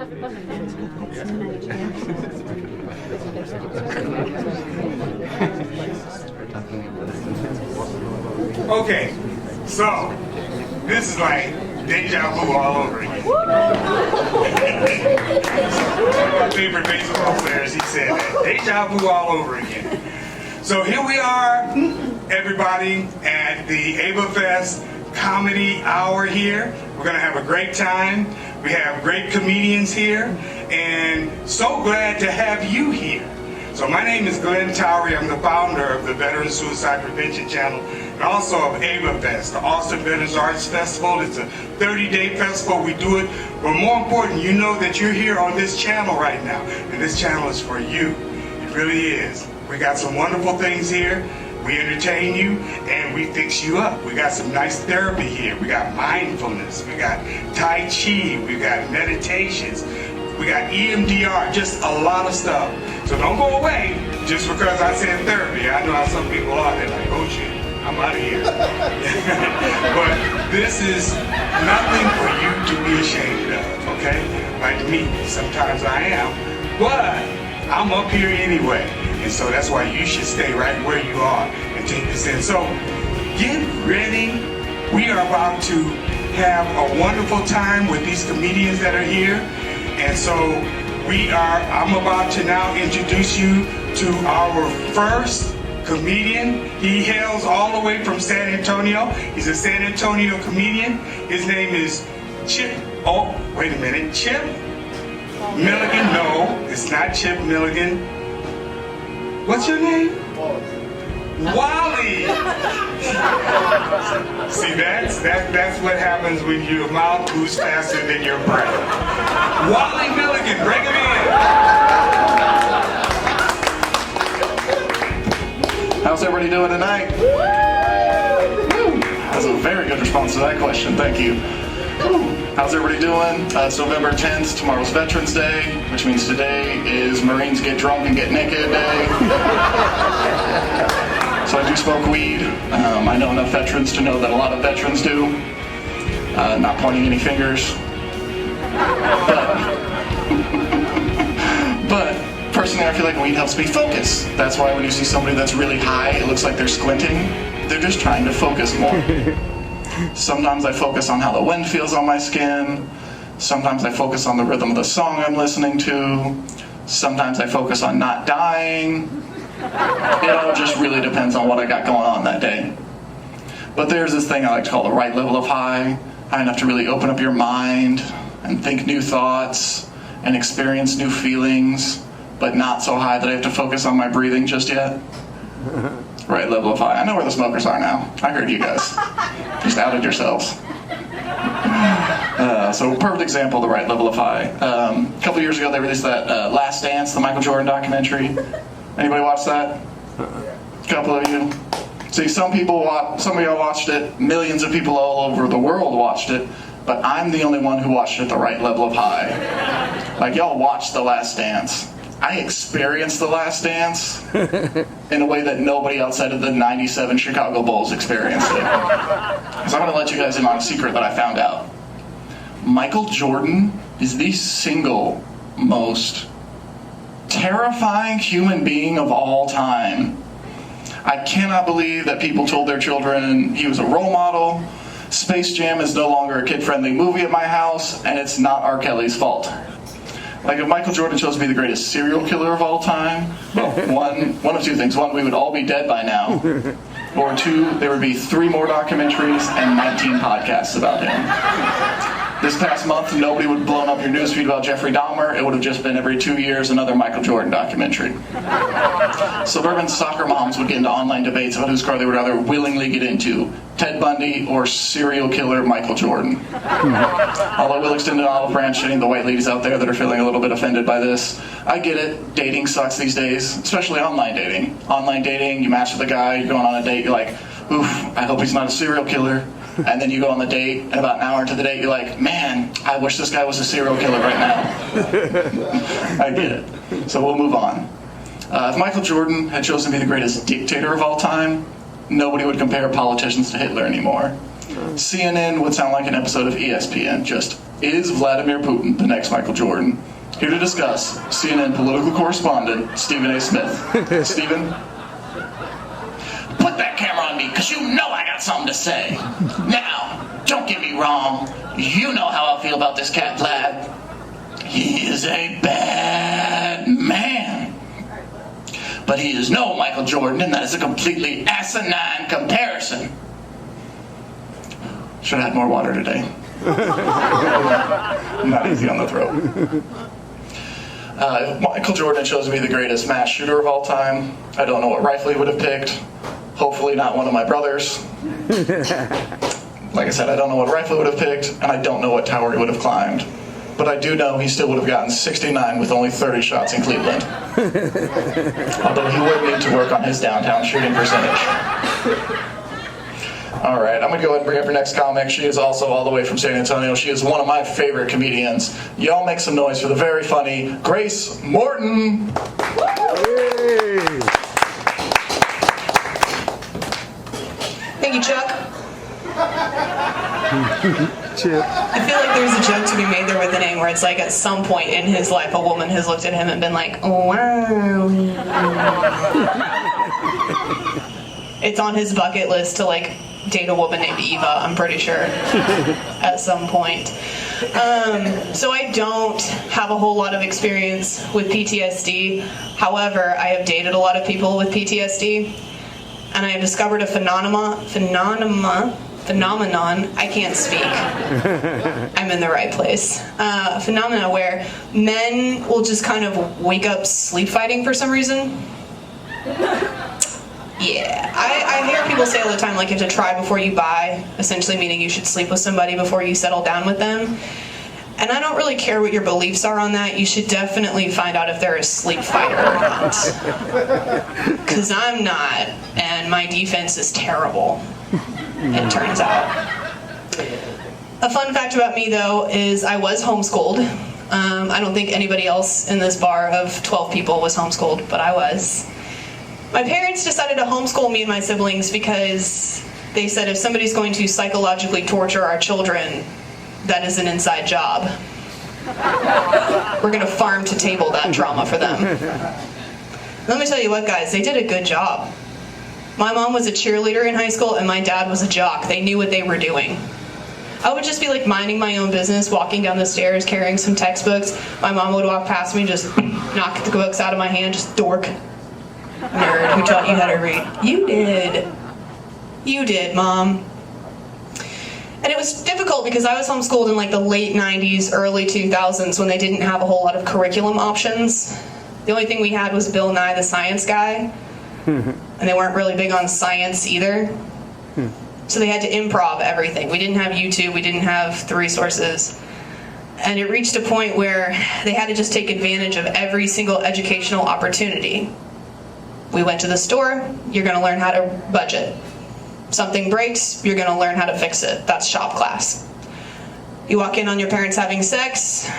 Okay, so this is like deja vu all over again. One of my favorite baseball players, he said that. Deja vu all over again. So here we are, everybody, at the Avafest Comedy Hour here. We're going to have a great time. We have great comedians here, and so glad to have you here. So my name is Glenn Towery. I'm the founder of the Veteran Suicide Prevention Channel and also of Avafest, the Austin Veterans Arts Festival. It's a 30-day festival. We do it, but more important, you know that you're here on this channel right now, and this channel is for you. It really is. We got some wonderful things here. We entertain you and we fix you up. We got some nice therapy here. We got mindfulness. We got Tai Chi. We got meditations. We got EMDR, just a lot of stuff. So don't go away just because I said therapy. I know how some people are. They're like, oh shit, I'm out of here. But this is nothing for you to be ashamed of, okay? Like me, sometimes I am. But I'm up here anyway. And so that's why you should stay right where you are and take this in. So get ready. We are about to have a wonderful time with these comedians that are here. And so I'm about to now introduce you to our first comedian. He hails all the way from San Antonio. He's a San Antonio comedian. His name is Chip. Oh, wait a minute. Chip Milligan. No, it's not Chip Milligan. What's your name? Wally. See, that's what happens when your mouth moves faster than your brain. Wally Milligan, bring him in. How's everybody doing tonight? That's a very good response to that question. Thank you. How's everybody doing? It's November 10th. Tomorrow's Veterans Day, which means today is Marines Get Drunk and Get Naked Day. So I do smoke weed. I know enough veterans to know that a lot of veterans do. Not pointing any fingers. But personally, I feel like weed helps me focus. That's why when you see somebody that's really high, it looks like they're squinting. They're just trying to focus more. Sometimes I focus on how the wind feels on my skin. Sometimes I focus on the rhythm of the song I'm listening to. Sometimes I focus on not dying. It all just really depends on what I got going on that day. But there's this thing I like to call the right level of high. High enough to really open up your mind and think new thoughts and experience new feelings, but not so high that I have to focus on my breathing just yet. Right level of high. I know where the smokers are now. I heard you guys. Just outed yourselves. So perfect example of the right level of high. A couple years ago they released that Last Dance, the Michael Jordan documentary. Anybody watch that? A couple of you? See, some of y'all watched it. Millions of people all over the world watched it. But I'm the only one who watched it at the right level of high. Like, y'all watched The Last Dance. I experienced The Last Dance in a way that nobody outside of the 97 Chicago Bulls experienced it. So I'm going to let you guys in on a secret that I found out. Michael Jordan is the single most terrifying human being of all time. I cannot believe that people told their children he was a role model. Space Jam is no longer a kid-friendly movie at my house, and it's not R. Kelly's fault. Like, if Michael Jordan chose to be the greatest serial killer of all time, well, one of two things. One, we would all be dead by now. Or two, there would be 3 more documentaries and 19 podcasts about him. This past month, nobody would have blown up your newsfeed about Jeffrey Dahmer. It would have just been every 2 years another Michael Jordan documentary. Suburban soccer moms would get into online debates about whose car they would rather willingly get into, Ted Bundy or serial killer Michael Jordan. Although I will extend an olive branch to any of the white ladies out there that are feeling a little bit offended by this. I get it. Dating sucks these days, especially online dating. Online dating, you match with a guy, you're going on a date, you're like, oof, I hope he's not a serial killer. And then you go on the date, and about an hour into the date, you're like, man, I wish this guy was a serial killer right now. I get it. So we'll move on. If Michael Jordan had chosen to be the greatest dictator of all time, nobody would compare politicians to Hitler anymore. CNN would sound like an episode of ESPN, just is Vladimir Putin the next Michael Jordan? Here to discuss, CNN political correspondent Stephen A. Smith. Stephen? Put that camera on me, because you know I got something to say. Now, don't get me wrong. You know how I feel about this cat, Vlad. He is a bad man. But he is no Michael Jordan, and that is a completely asinine comparison. Should have had more water today. Not easy on the throat. If Michael Jordan chose to be the greatest mass shooter of all time, I don't know what rifle he would have picked. Hopefully not one of my brothers. Like I said, I don't know what rifle he would have picked, and I don't know what tower he would have climbed. But I do know he still would have gotten 69 with only 30 shots in Cleveland. Although he would need to work on his downtown shooting percentage. All right, I'm going to go ahead and bring up your next comic. She is also all the way from San Antonio. She is one of my favorite comedians. Y'all make some noise for the very funny Grace Morton. Hey. Thank you, Chuck. Chip. I feel like there's a joke to be made there with the name where it's like at some point in his life a woman has looked at him and been like, oh, wow. It's on his bucket list to like date a woman named Eva, I'm pretty sure, at some point. So I don't have a whole lot of experience with PTSD. However, I have dated a lot of people with PTSD, and I have discovered a phenomenon, I can't speak. I'm in the right place. Phenomena where men will just kind of wake up sleep fighting for some reason. Yeah, I hear people say all the time, like, you have to try before you buy, essentially meaning you should sleep with somebody before you settle down with them. And I don't really care what your beliefs are on that. You should definitely find out if they're a sleep fighter or not. Because I'm not, and my defense is terrible, it turns out. A fun fact about me, though, is I was homeschooled. I don't think anybody else in this bar of 12 people was homeschooled, but I was. My parents decided to homeschool me and my siblings because they said if somebody's going to psychologically torture our children, that is an inside job. We're going to farm to table that trauma for them. Let me tell you what, guys, they did a good job. My mom was a cheerleader in high school and my dad was a jock. They knew what they were doing. I would just be like minding my own business, walking down the stairs, carrying some textbooks. My mom would walk past me, just knock the books out of my hand, just dork. Nerd, who taught you how to read? You did. You did, Mom. And it was difficult because I was homeschooled in like the late 90s, early 2000s when they didn't have a whole lot of curriculum options. The only thing we had was Bill Nye the Science Guy. And they weren't really big on science either. So they had to improv everything. We didn't have YouTube, we didn't have the resources. And it reached a point where they had to just take advantage of every single educational opportunity. We went to the store, you're going to learn how to budget. Something breaks, you're going to learn how to fix it. That's shop class. You walk in on your parents having sex,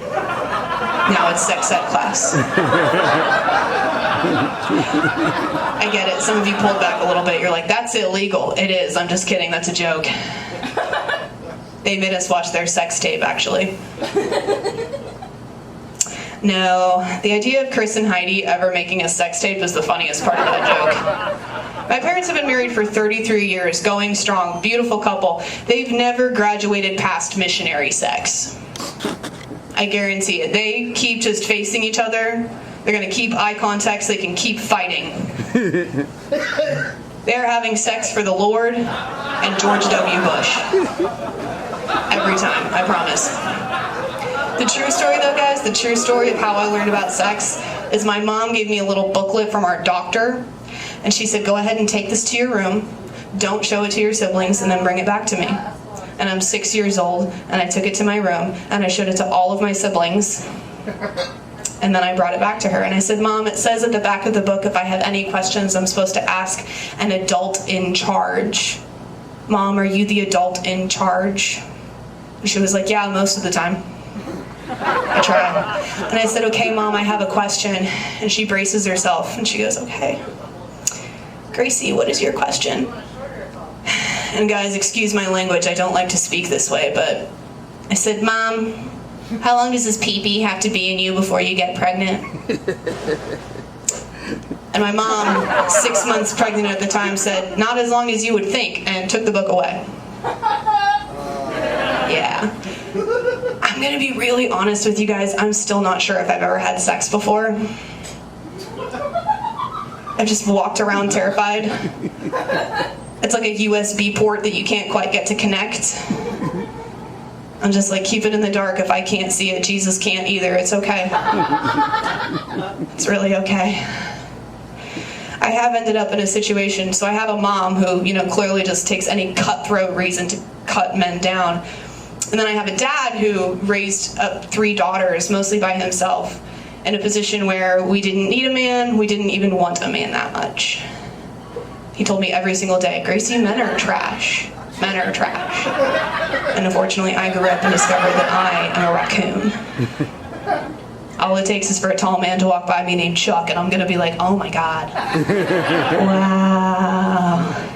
now it's sex ed class. I get it, some of you pulled back a little bit. You're like, that's illegal. It is, I'm just kidding, that's a joke. They made us watch their sex tape, actually. No, the idea of Chris and Heidi ever making a sex tape is the funniest part of that joke. My parents have been married for 33 years, going strong, beautiful couple. They've never graduated past missionary sex. I guarantee it. They keep just facing each other. They're going to keep eye contact so they can keep fighting. They're having sex for the Lord and George W. Bush. Every time, I promise. The true story, though, guys, the true story of how I learned about sex is my mom gave me a little booklet from our doctor, and she said, go ahead and take this to your room, don't show it to your siblings, and then bring it back to me. And I'm 6 years old, and I took it to my room, and I showed it to all of my siblings, and then I brought it back to her, and I said, Mom, it says at the back of the book if I have any questions, I'm supposed to ask an adult in charge. Mom, are you the adult in charge? And she was like, yeah, most of the time. I tried. And I said, okay, Mom, I have a question. And she braces herself and she goes, okay. Gracie, what is your question? And guys, excuse my language, I don't like to speak this way, but I said, Mom, how long does this pee-pee have to be in you before you get pregnant? And my mom, 6 months pregnant at the time, said, not as long as you would think, and took the book away. Yeah. I'm gonna be really honest with you guys, I'm still not sure if I've ever had sex before. I've just walked around terrified. It's like a USB port that you can't quite get to connect. I'm just like, keep it in the dark. If I can't see it, Jesus can't either. It's okay. It's really okay. I have ended up in a situation, so I have a mom who, clearly just takes any cutthroat reason to cut men down. And then I have a dad who raised up 3 daughters, mostly by himself, in a position where we didn't need a man, we didn't even want a man that much. He told me every single day, Gracie, men are trash. Men are trash. And unfortunately, I grew up and discovered that I am a raccoon. All it takes is for a tall man to walk by me named Chuck, and I'm gonna be like, oh my God. Wow.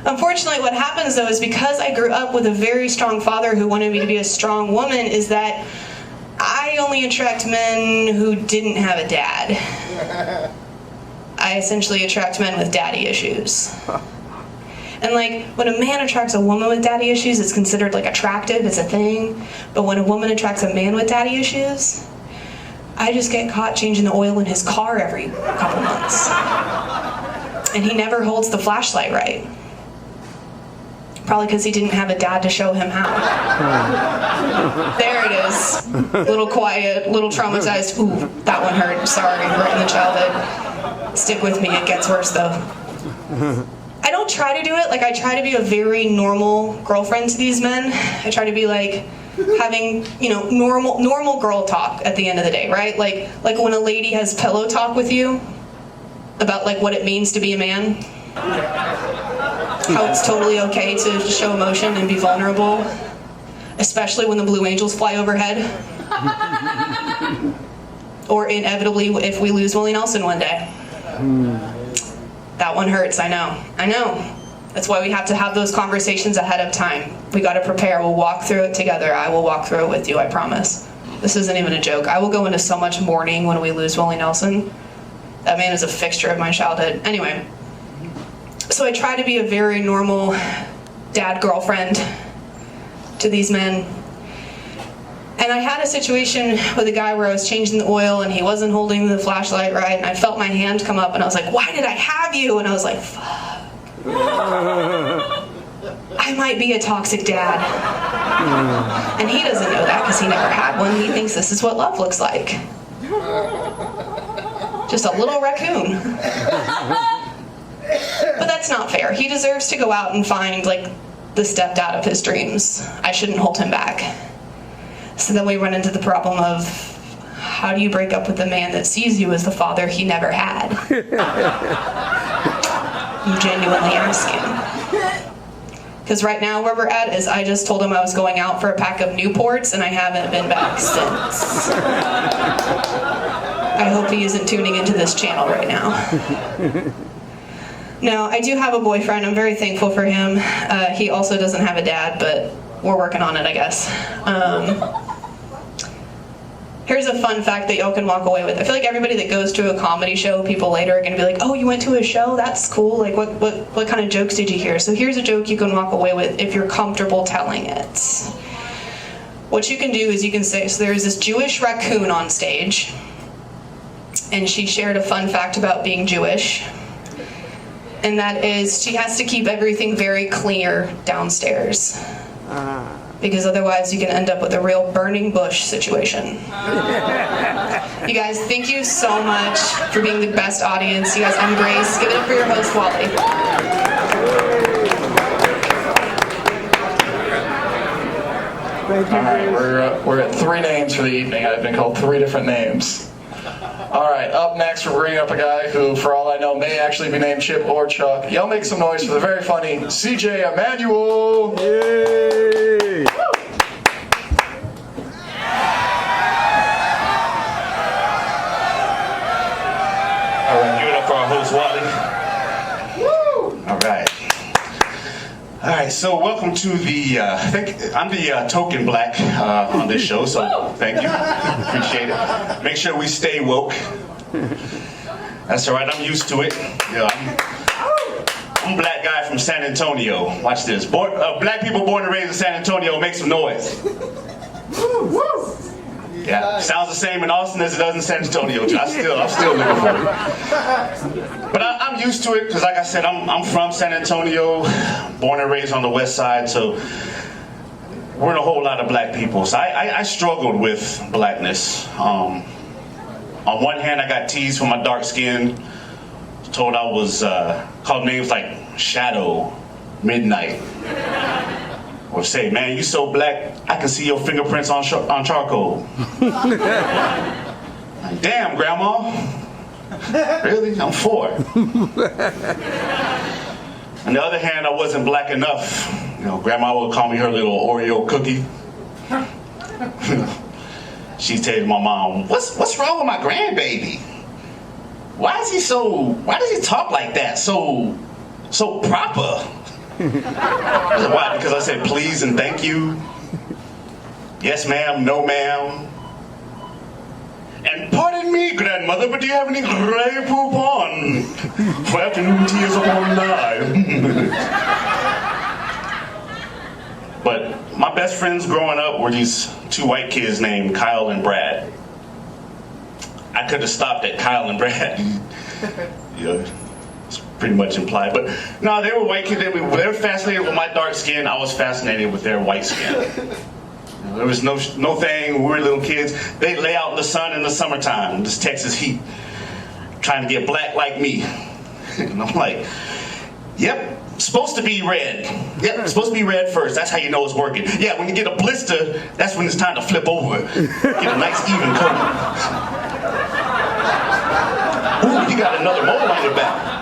Unfortunately, what happens though is because I grew up with a very strong father who wanted me to be a strong woman, is that I only attract men who didn't have a dad. I essentially attract men with daddy issues. And when a man attracts a woman with daddy issues, it's considered attractive, it's a thing. But when a woman attracts a man with daddy issues, I just get caught changing the oil in his car every couple months. And he never holds the flashlight right. Probably because he didn't have a dad to show him how. There it is. Little quiet, little traumatized. Ooh, that one hurt. Sorry, right in the childhood. Stick with me, it gets worse though. I don't try to do it. I try to be a very normal girlfriend to these men. I try to be having, normal girl talk at the end of the day, right? Like when a lady has pillow talk with you about what it means to be a man. How it's totally okay to show emotion and be vulnerable, especially when the Blue Angels fly overhead. Or inevitably if we lose Willie Nelson one day. That one hurts, I know. That's why we have to have those conversations ahead of time. We gotta prepare, we'll walk through it together. I will walk through it with you, I promise. This isn't even a joke. I will go into so much mourning when we lose Willie Nelson. That man is a fixture of my childhood. Anyway. So I try to be a very normal dad girlfriend to these men. And I had a situation with a guy where I was changing the oil and he wasn't holding the flashlight right, and I felt my hand come up and I was like, why did I have you? And I was like, fuck. I might be a toxic dad. And he doesn't know that because he never had one. He thinks this is what love looks like. Just a little raccoon. But that's not fair. He deserves to go out and find the stepdad of his dreams. I shouldn't hold him back. So then we run into the problem of how do you break up with a man that sees you as the father he never had? I'm genuinely asking. Because right now where we're at is I just told him I was going out for a pack of Newports and I haven't been back since. I hope he isn't tuning into this channel right now. Now, I do have a boyfriend. I'm very thankful for him. He also doesn't have a dad, but we're working on it, I guess. Here's a fun fact that y'all can walk away with. I feel like everybody that goes to a comedy show, people later are going to be like, oh, you went to a show? That's cool. What kind of jokes did you hear? So here's a joke you can walk away with if you're comfortable telling it. What you can do is you can say, so there's this Jewish raccoon on stage, and she shared a fun fact about being Jewish. And that is, she has to keep everything very clear downstairs. Because otherwise you can end up with a real burning bush situation. You guys, thank you so much for being the best audience. You guys, I'm Grace. Give it up for your host, Wally. All right, we're at 3 names for the evening. I've been called 3 different names. All right, up next, we're bringing up a guy who, for all I know, may actually be named Chip or Chuck. Y'all make some noise for the very funny CJ Emanuel. Yay! All right, give it up for our host, Wally. All right. All right, so welcome to the, I think I'm the token black on this show, so thank you, appreciate it. Make sure we stay woke. That's all right, I'm used to it. I'm a black guy from San Antonio. Watch this. Black people born and raised in San Antonio, make some noise. Yeah, sounds the same in Austin as it does in San Antonio. I'm still looking for it. But I'm used to it because, like I said, I'm from San Antonio, born and raised on the west side, so we're in a whole lot of black people. So I struggled with blackness. On one hand, I got teased for my dark skin, told I was called names like Shadow, Midnight. Or say, man, you so black, I can see your fingerprints on charcoal. Like, damn, Grandma. Really? I'm 4. On the other hand, I wasn't black enough. Grandma would call me her little Oreo cookie. She'd say to my mom, what's wrong with my grandbaby? Why does he talk like that? So proper. Why? Because I said please and thank you. Yes, ma'am. No, ma'am. And pardon me, grandmother, but do you have any gray poop on? For afternoon tea is upon live. But my best friends growing up were these 2 white kids named Kyle and Brad. I could have stopped at Kyle and Brad. It's pretty much implied, but no, they were white kids. They were fascinated with my dark skin. I was fascinated with their white skin. There was no thing. We were little kids. They'd lay out in the sun in the summertime, this Texas heat, trying to get black like me. And I'm like, yep, supposed to be red. Yep, supposed to be red first. That's how you know it's working. Yeah, when you get a blister, that's when it's time to flip over. Get a nice even coat. Ooh, you got another mole on your back.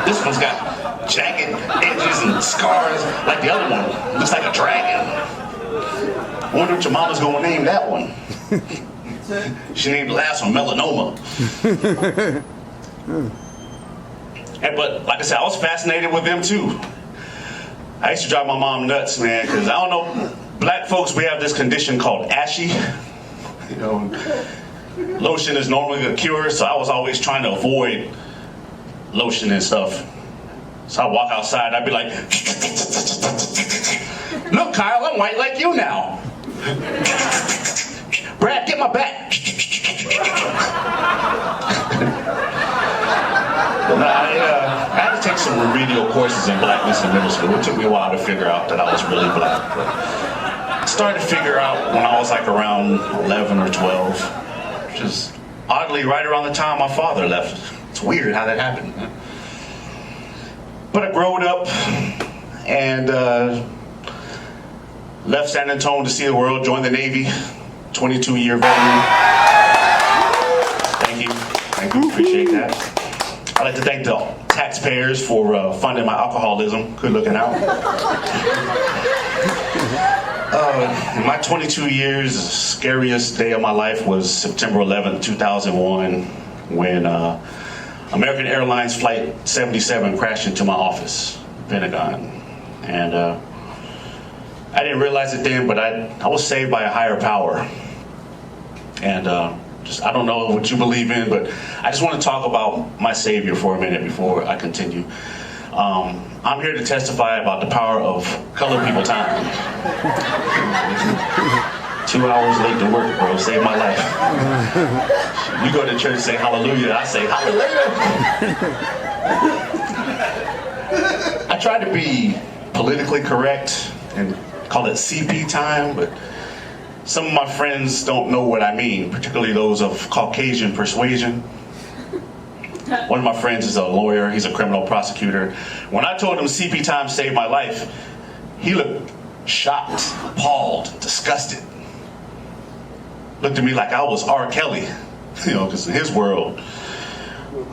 This one's got jagged edges and scars like the other one. Looks like a dragon. I wonder what your mama's gonna name that one. She named the last one Melanoma. But like I said, I was fascinated with them too. I used to drive my mom nuts, man, because I don't know, black folks, we have this condition called ashy. Lotion is normally a cure, so I was always trying to avoid lotion and stuff. So I'd walk outside, I'd be like, look, Kyle, I'm white like you now. Brad, get my back. I had to take some remedial courses in blackness in middle school. It took me a while to figure out that I was really black. But I started to figure out when I was like around 11 or 12, which is oddly right around the time my father left. It's weird how that happened. But I growed up and left San Antonio to see the world, joined the Navy, 22-year veteran. Thank you, appreciate that. I'd like to thank the taxpayers for funding my alcoholism. Good looking out. In my 22 years, the scariest day of my life was September 11th, 2001, when American Airlines Flight 77 crashed into my office, Pentagon. And I didn't realize it then, but I was saved by a higher power. And I don't know what you believe in, but I just want to talk about my Savior for a minute before I continue. I'm here to testify about the power of colored people time. 2 hours late to work, bro, saved my life. You go to church and say hallelujah, I say hallelujah. I try to be politically correct and call it CP time, but some of my friends don't know what I mean, particularly those of Caucasian persuasion. One of my friends is a lawyer, he's a criminal prosecutor. When I told him CP time saved my life, he looked shocked, appalled, disgusted. Looked at me like I was R. Kelly, because in his world,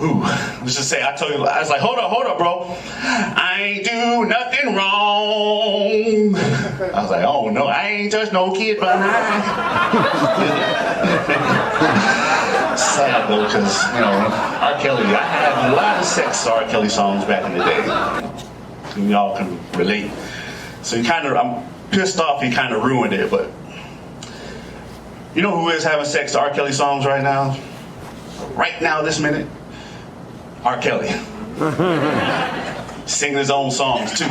let's just say, I was like, hold up, bro. I ain't do nothing wrong. I was like, oh no, I ain't touched no kid behind. Sad though, because, R. Kelly, I had a lot of sex R. Kelly songs back in the day. and y'all can relate. So I'm pissed off he kind of ruined it, but you know who is having sex to R. Kelly songs right now? Right now, this minute? R. Kelly. Singing his own songs, too.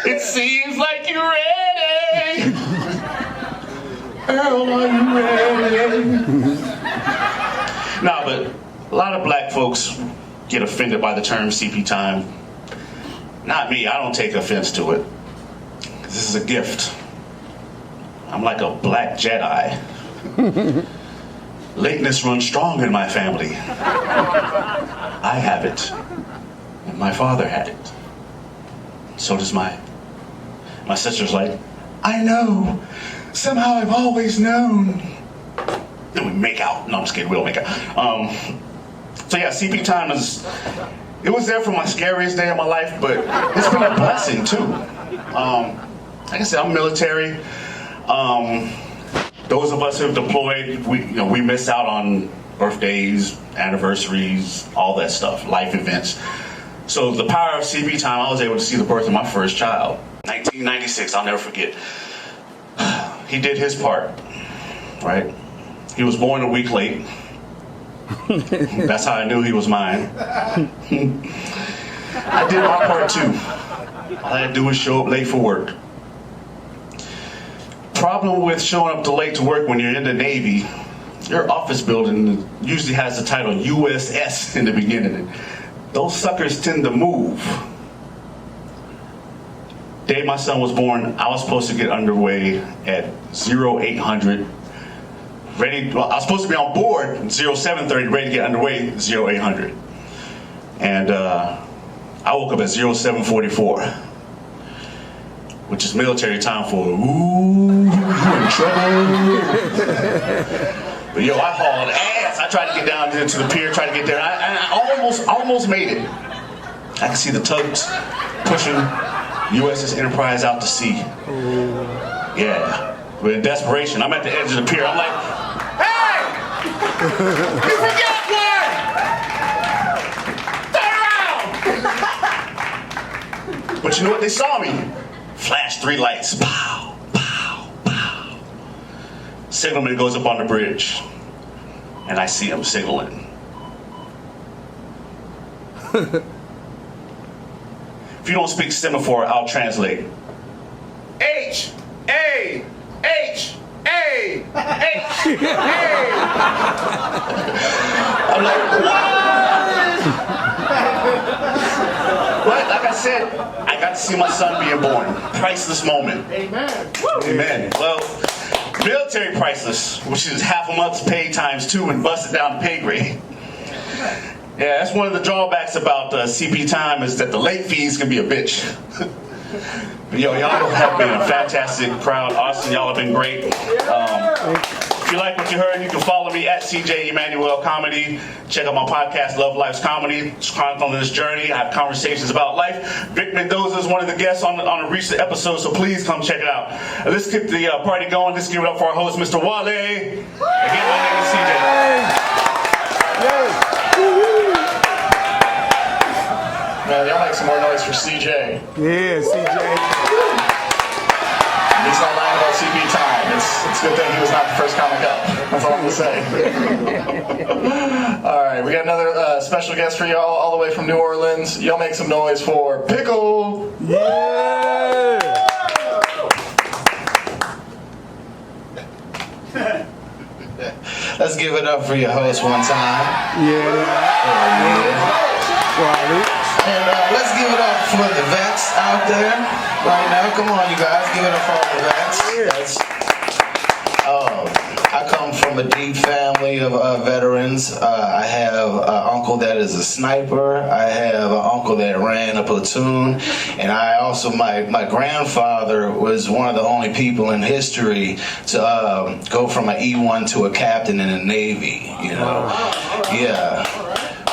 It seems like you're ready. Earl, are you ready? Nah, but a lot of black folks get offended by the term CP time. Not me, I don't take offense to it. This is a gift. I'm like a black Jedi. Lateness runs strong in my family. I have it. And my father had it. So does mine. My sister's like, I know. Somehow I've always known. Then we make out. No, I'm just kidding. We don't make out. So yeah, CP time it was there for my scariest day of my life, but it's been a blessing too. Like I said, I'm military. Those of us who have deployed, we miss out on birthdays, anniversaries, all that stuff, life events. So the power of CP time, I was able to see the birth of my first child. 1996, I'll never forget. He did his part, right? He was born a week late. That's how I knew he was mine. I did my part too. All I had to do was show up late for work. Problem with showing up late to work when you're in the Navy, your office building usually has the title USS in the beginning. Those suckers tend to move. Day my son was born, I was supposed to get underway at 0800. I was supposed to be on board 0730, ready to get underway 0800. And I woke up at 0744, which is military time for, ooh, you in trouble. But yo, I hauled ass. I tried to get down to the pier, tried to get there. I almost made it. I could see the tugs pushing USS Enterprise out to sea. Yeah, but in desperation, I'm at the edge of the pier. I'm like, hey! You forgot one! Turn around! But you know what? They saw me. Flash 3 lights. Pow, pow, pow. Signalman goes up on the bridge. And I see him signaling. If you don't speak semaphore, I'll translate. H, A, H, A, H, A. I'm like, what? But like I said, I got to see my son being born. Priceless moment. Amen. Amen. Well, military priceless, which is half a month's pay times 2 and busted down the pay grade. Yeah, that's one of the drawbacks about CP time is that the late fees can be a bitch. But yo, y'all have been a fantastic crowd. Austin, y'all have been great. If you like what you heard, you can follow me at CJ Emmanuel Comedy. Check out my podcast, Love Life's Comedy. It's chronicling this journey. I have conversations about life. Vic Mendoza is one of the guests on a recent episode, so please come check it out. Let's keep the party going. Let's give it up for our host, Mr. Wale. Again, my name is CJ. Man, y'all make some more noise for CJ. Yeah, CJ. He's not lying about CP time. It's a good thing he was not the first comic up. That's all I'm going to say. All right, we got another special guest for y'all all the way from New Orleans. Y'all make some noise for Pickle. Yeah. Let's give it up for your host one time. And let's give it up for the vets out there right now. Come on, you guys, give it up for all the vets. I come from a deep family of veterans. I have an uncle that is a sniper. I have an uncle that ran a platoon. And I also, my grandfather was one of the only people in history to go from an E1 to a captain in the Navy, you know. Yeah.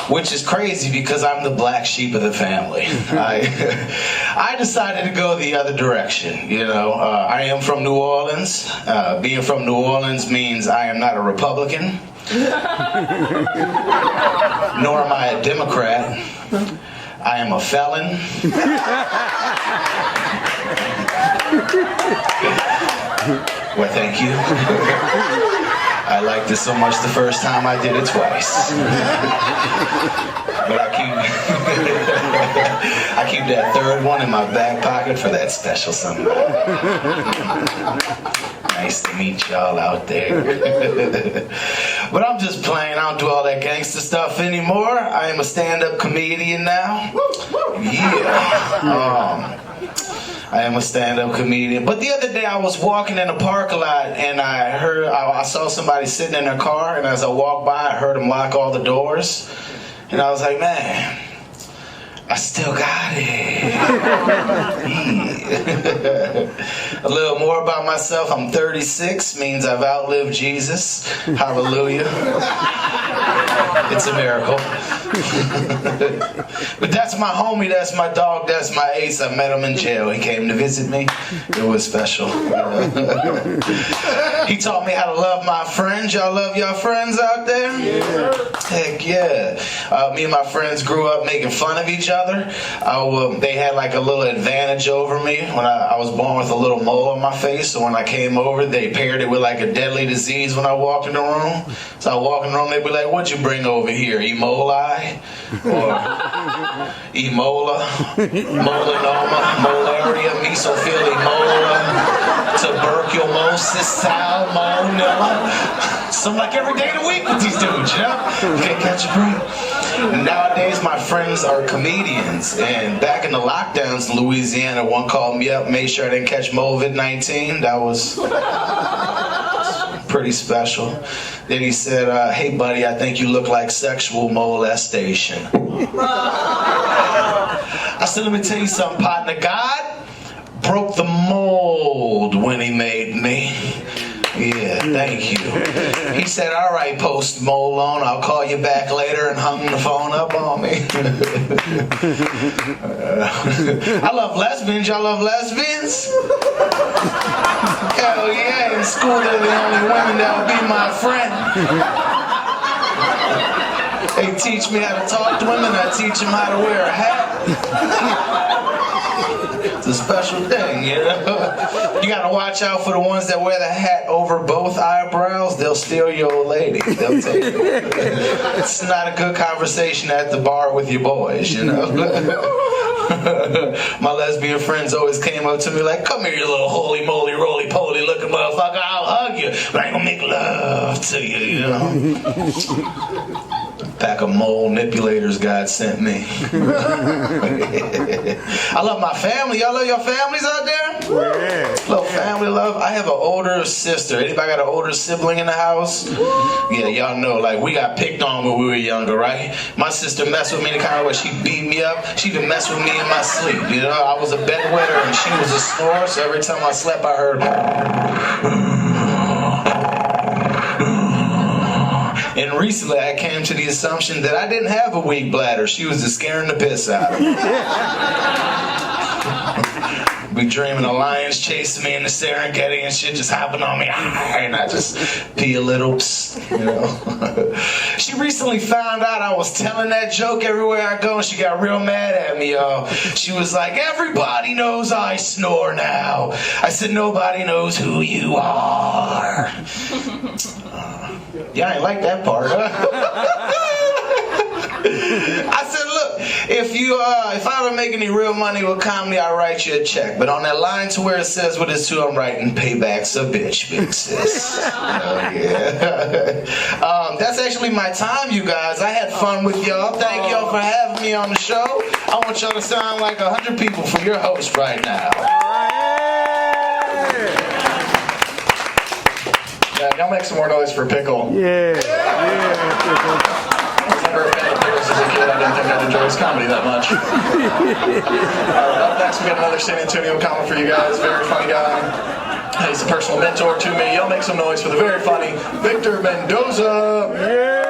Which is crazy because I'm the black sheep of the family. I decided to go the other direction, you know. I am from New Orleans. Being from New Orleans means I am not a Republican, nor am I a Democrat. I am a felon. Well, thank you. I liked it so much the first time I did it twice. But I keep that third one in my back pocket for that special somebody. Nice to meet y'all out there. But I'm just playing. I don't do all that gangster stuff anymore. I am a stand-up comedian now. Yeah. I am a stand-up comedian. But the other day I was walking in a parking lot and I saw somebody sitting in their car, and as I walked by I heard them lock all the doors. And I was like, man, I still got it. A little more about myself. I'm 36, means I've outlived Jesus. Hallelujah. It's a miracle. But that's my homie, that's my dog, that's my ace. I met him in jail. He came to visit me. It was special. He taught me how to love my friends. Y'all love y'all friends out there? Yeah. Heck yeah. Me and my friends grew up making fun of each other. They had like a little advantage over me when I was born with a little mole on my face. So when I came over, they paired it with like a deadly disease when I walked in the room. So I walk in the room, they'd be like, what'd you bring over here? Emoli? Or Emola? Molinoma? Malaria? Mesophili? Mola? Tuberculosis? Salmonella? So I'm like every day of the week with these dudes, you know? Can't catch a break. Nowadays, my friends are comedians, and back in the lockdowns in Louisiana, one called me up, made sure I didn't catch COVID-19. That was pretty special. Then he said, hey buddy, I think you look like sexual molestation. I said, let me tell you something, partner. God broke the mold when he made me. Yeah, thank you. He said, all right, Post Malone, I'll call you back later, and hung the phone up on me. I love lesbians. Y'all love lesbians? Hell yeah, in school they're the only women that will be my friend. They teach me how to talk to women, I teach them how to wear a hat. It's a special thing, you know? You gotta watch out for the ones that wear the hat over both eyebrows. They'll steal your old lady. They'll take it. It's not a good conversation at the bar with your boys, you know? My lesbian friends always came up to me like, come here, you little holy moly, roly poly looking motherfucker, I'll hug you, but I ain't gonna make love to you, you know? Pack of mole manipulators God sent me. I love my family. Y'all love your families out there? Yeah. Little family love. I have an older sister. Anybody got an older sibling in the house? Yeah, y'all know, like, we got picked on when we were younger, right? My sister messed with me in the kind of way she beat me up. She even messed with me in my sleep. You know, I was a bedwetter and she was a snorer, so every time I slept, I heard. And recently I came to the assumption that I didn't have a weak bladder. She was just scaring the piss out of me. Be dreaming of lions chasing me in the Serengeti and shit just hopping on me. And I just pee a little, you know. She recently found out I was telling that joke everywhere I go, and she got real mad at me, y'all. She was like, everybody knows I snore now. I said, nobody knows who you are. Yeah, I ain't like that part, huh? I said, look, if I ever make any real money with comedy, I'll write you a check. But on that line to where it says what it's to, I'm writing payback's a bitch, big sis. Yeah. That's actually my time, you guys. I had fun with y'all. Thank y'all for having me on the show. I want y'all to sound like 100 people for your host right now. Yeah, y'all make some more noise for Pickle. Yeah. I was never a fan of Pickles as a kid. I didn't think I'd enjoy his comedy that much. Alright, up next we got another San Antonio comic for you guys. Very funny guy. He's a personal mentor to me. Y'all make some noise for the very funny Victor Mendoza. Yeah.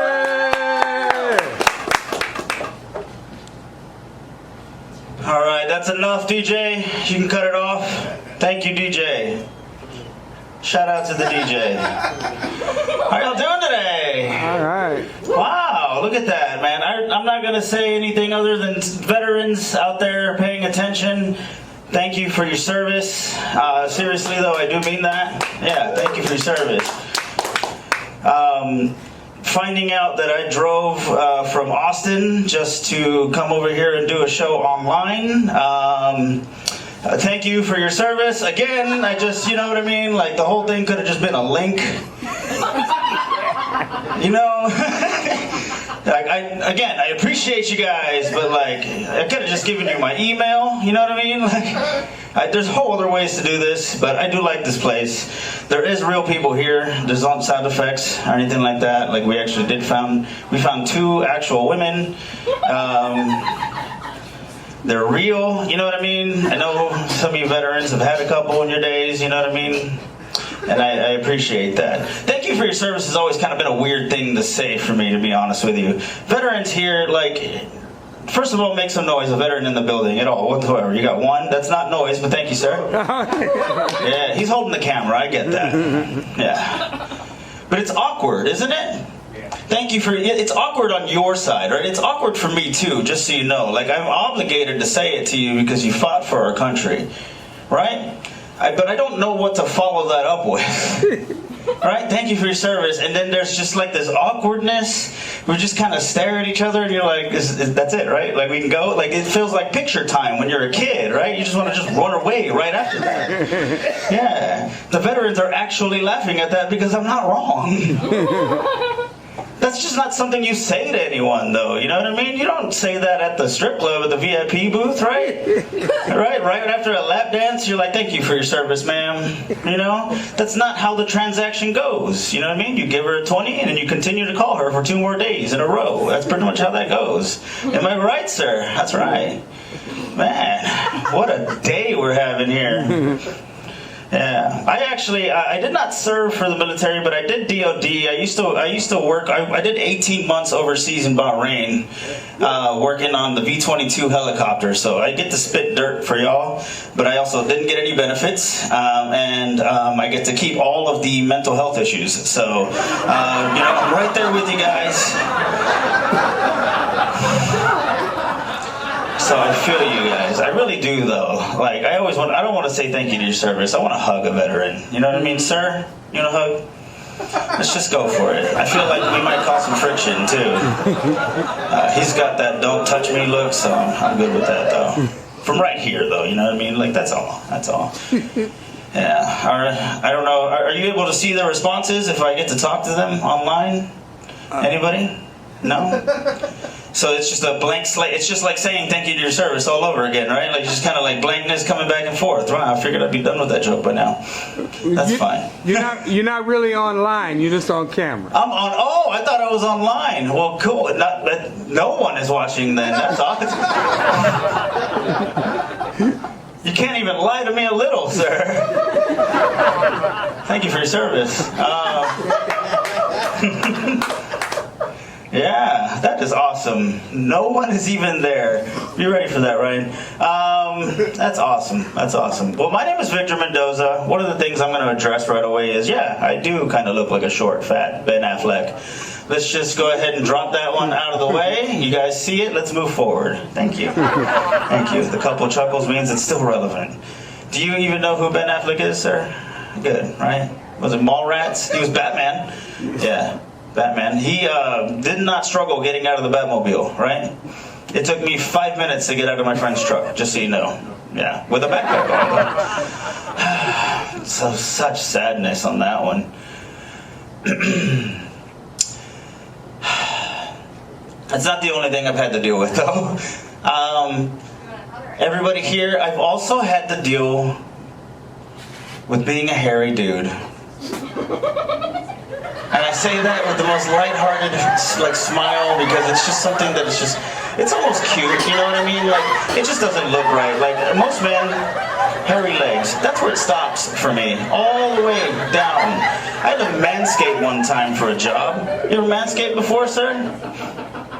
Alright, that's enough, DJ. You can cut it off. Thank you, DJ. Shout out to the DJ. How y'all doing today? All right. Wow, look at that, man. I'm not gonna say anything other than veterans out there paying attention. Thank you for your service. Seriously though, I do mean that. Yeah, thank you for your service. Finding out that I drove from Austin just to come over here and do a show online. Thank you for your service. Again, I just, you know what I mean? Like the whole thing could have just been a link. You know? I appreciate you guys, but like, I could have just given you my email, you know what I mean? Like, there's whole other ways to do this, but I do like this place. There is real people here. There's not sound effects or anything like that. Like we actually we found 2 actual women. They're real, you know what I mean? I know some of you veterans have had a couple in your days, you know what I mean? And I appreciate that. Thank you for your service has always kind of been a weird thing to say for me, to be honest with you. Veterans here, like, first of all, make some noise, a veteran in the building at all, whatsoever. You got one? That's not noise, but thank you, sir. Yeah, he's holding the camera, I get that. Yeah. But it's awkward, isn't it? Thank you for, it's awkward on your side, right? It's awkward for me too, just so you know. Like, I'm obligated to say it to you because you fought for our country, right? But I don't know what to follow that up with. Right? Thank you for your service. And then there's just like this awkwardness. We just kind of stare at each other and you're like, that's it, right? Like we can go? Like it feels like picture time when you're a kid, right? You just want to just run away right after that. Yeah. The veterans are actually laughing at that because I'm not wrong. That's just not something you say to anyone, though. You know what I mean? You don't say that at the strip club at the VIP booth, right? Right after a lap dance, you're like, thank you for your service, ma'am. You know? That's not how the transaction goes. You know what I mean? You give her a 20 and then you continue to call her for 2 more days in a row. That's pretty much how that goes. Am I right, sir? That's right. Man, what a day we're having here. Yeah, I did not serve for the military, but I did DOD. I used to work. I did 18 months overseas in Bahrain, working on the V-22 helicopter. So I get to spit dirt for y'all, but I also didn't get any benefits, and I get to keep all of the mental health issues. So I'm right there with you guys. So I feel you guys. I really do, though. Like I don't want to say thank you to your service. I want to hug a veteran. You know what I mean, sir? You want a hug? Let's just go for it. I feel like we might cause some friction too. He's got that "don't touch me" look, so I'm good with that, though. From right here, though. You know what I mean? Like that's all. That's all. Yeah. All right. I don't know. Are you able to see the responses if I get to talk to them online? Anybody? No? So it's just a blank slate. It's just like saying thank you to your service all over again, right? Like just kind of like blankness coming back and forth. Wow, I figured I'd be done with that joke by now. That's fine. You're not really online. You're just on camera. I'm on. Oh, I thought I was online. Well, cool. No one is watching then. That's awesome. You can't even lie to me a little, sir. Thank you for your service. Yeah, that is awesome. No one is even there. You ready for that, Ryan? That's awesome. That's awesome. Well, my name is Victor Mendoza. One of the things I'm going to address right away is, yeah, I do kind of look like a short, fat Ben Affleck. Let's just go ahead and drop that one out of the way. You guys see it? Let's move forward. Thank you. Thank you. The couple chuckles means it's still relevant. Do you even know who Ben Affleck is, sir? Good, right? Was it Mallrats? He was Batman. Yeah. Batman. He did not struggle getting out of the Batmobile, right? It took me 5 minutes to get out of my friend's truck, just so you know. Yeah, with a backpack on. So such sadness on that one. That's not the only thing I've had to deal with, though. Everybody here, I've also had to deal with being a hairy dude. And I say that with the most lighthearted, like, smile because it's just something that is just, it's almost cute, you know what I mean? Like, it just doesn't look right. Like, most men, hairy legs, that's where it stops for me, all the way down. I had to manscape one time for a job. You ever manscaped before, sir?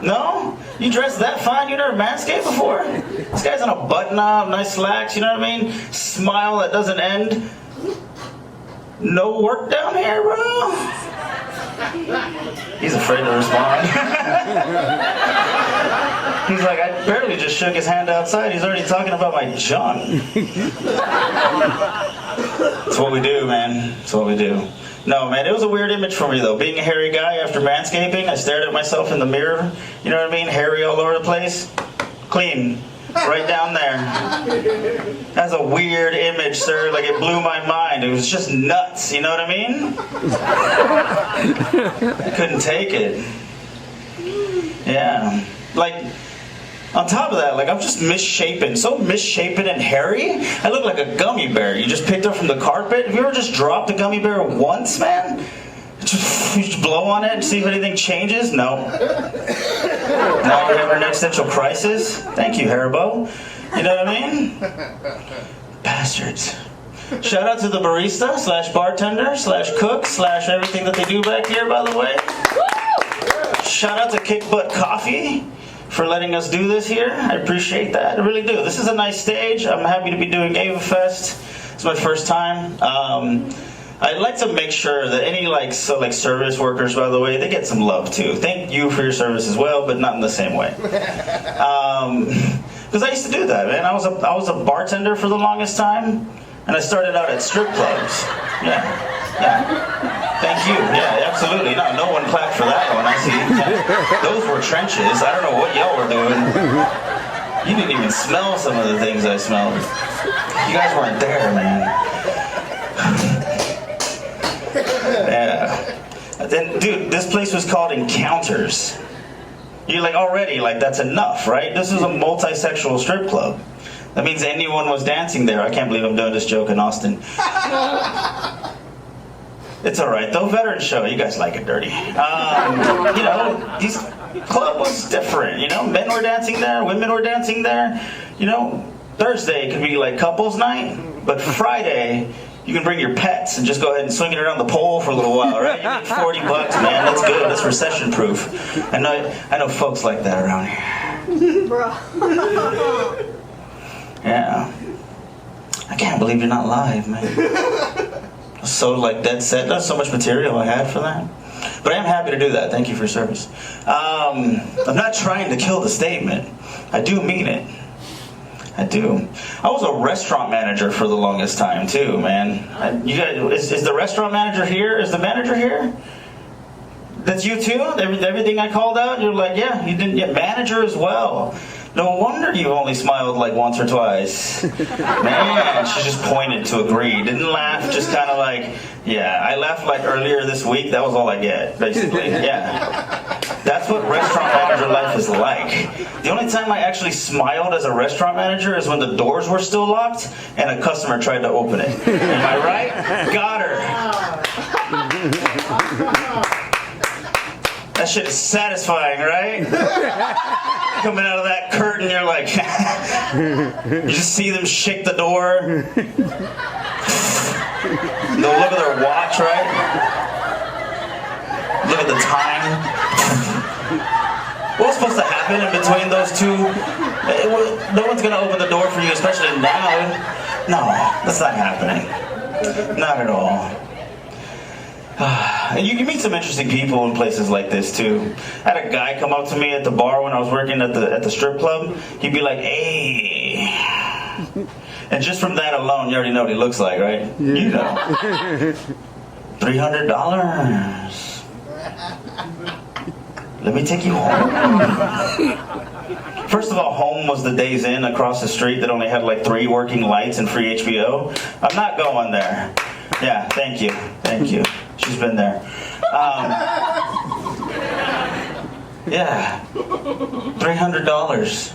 No? You dress that fine? You never manscaped before? This guy's in a button-up, nice slacks, you know what I mean? Smile that doesn't end. No work down here, bro? He's afraid to respond. He's like, I barely just shook his hand outside. He's already talking about my junk. That's what we do, man. That's what we do. No, man, it was a weird image for me, though. Being a hairy guy after manscaping, I stared at myself in the mirror. You know what I mean? Hairy all over the place. Clean. Right down there. That's a weird image, sir. Like, it blew my mind. It was just nuts. You know what I mean? I couldn't take it. Yeah. Like, on top of that, like, I'm just misshapen. So misshapen and hairy. I look like a gummy bear you just picked up from the carpet. Have you ever just dropped a gummy bear once, man? You just blow on it and see if anything changes? No. Now you're having an existential crisis? Thank you, Haribo. You know what I mean? Bastards. Shout out to the barista / bartender / cook / everything that they do back here, by the way. Shout out to Kickbutt Coffee for letting us do this here. I appreciate that. I really do. This is a nice stage. I'm happy to be doing Avafest. It's my first time. I'd like to make sure that any service workers, by the way, they get some love too. Thank you for your service as well, but not in the same way. Because I used to do that, man. I was a bartender for the longest time, and I started out at strip clubs. Yeah. Thank you. Yeah, absolutely. No one clapped for that one. I see. Those were trenches. I don't know what y'all were doing. You didn't even smell some of the things I smelled. You guys weren't there, man. Yeah. Then, dude, this place was called Encounters. You're like, already, like, that's enough, right? This is a multi-sexual strip club. That means anyone was dancing there. I can't believe I'm doing this joke in Austin. It's all right, though. Veteran show. You guys like it dirty. You know, this club was different. You know, men were dancing there, women were dancing there. You know, Thursday could be like couples night, but Friday, you can bring your pets and just go ahead and swing it around the pole for a little while, right? You need $40, man. That's good. That's recession proof. I know folks like that around here. Bro. Yeah. I can't believe you're not live, man. So dead set. That's so much material I had for that. But I am happy to do that. Thank you for your service. I'm not trying to kill the statement. I do mean it. I do. I was a restaurant manager for the longest time too, man. You guys, is the restaurant manager here? Is the manager here? That's you too? Everything I called out, you're like, yeah, you didn't get manager as well. No wonder you only smiled like once or twice. Man, she just pointed to agree. Didn't laugh, just kind of like, yeah. I laughed like earlier this week. That was all I get, basically. Yeah. That's what restaurant manager life is like. The only time I actually smiled as a restaurant manager is when the doors were still locked and a customer tried to open it. Am I right? Got her. That shit is satisfying, right? Coming out of that curtain, you're like, you just see them shake the door. They'll look at their watch, right? Look at the time. What's supposed to happen in between those two? No one's gonna open the door for you, especially now. No, that's not happening. Not at all. And you can meet some interesting people in places like this too. I had a guy come up to me at the bar when I was working at the strip club. He'd be like, "Hey," and just from that alone, you already know what he looks like, right? Yeah. You know, $300. Let me take you home. First of all, home was the Days Inn across the street that only had like 3 working lights and free HBO. I'm not going there. Yeah, thank you. She's been there. Yeah, $300.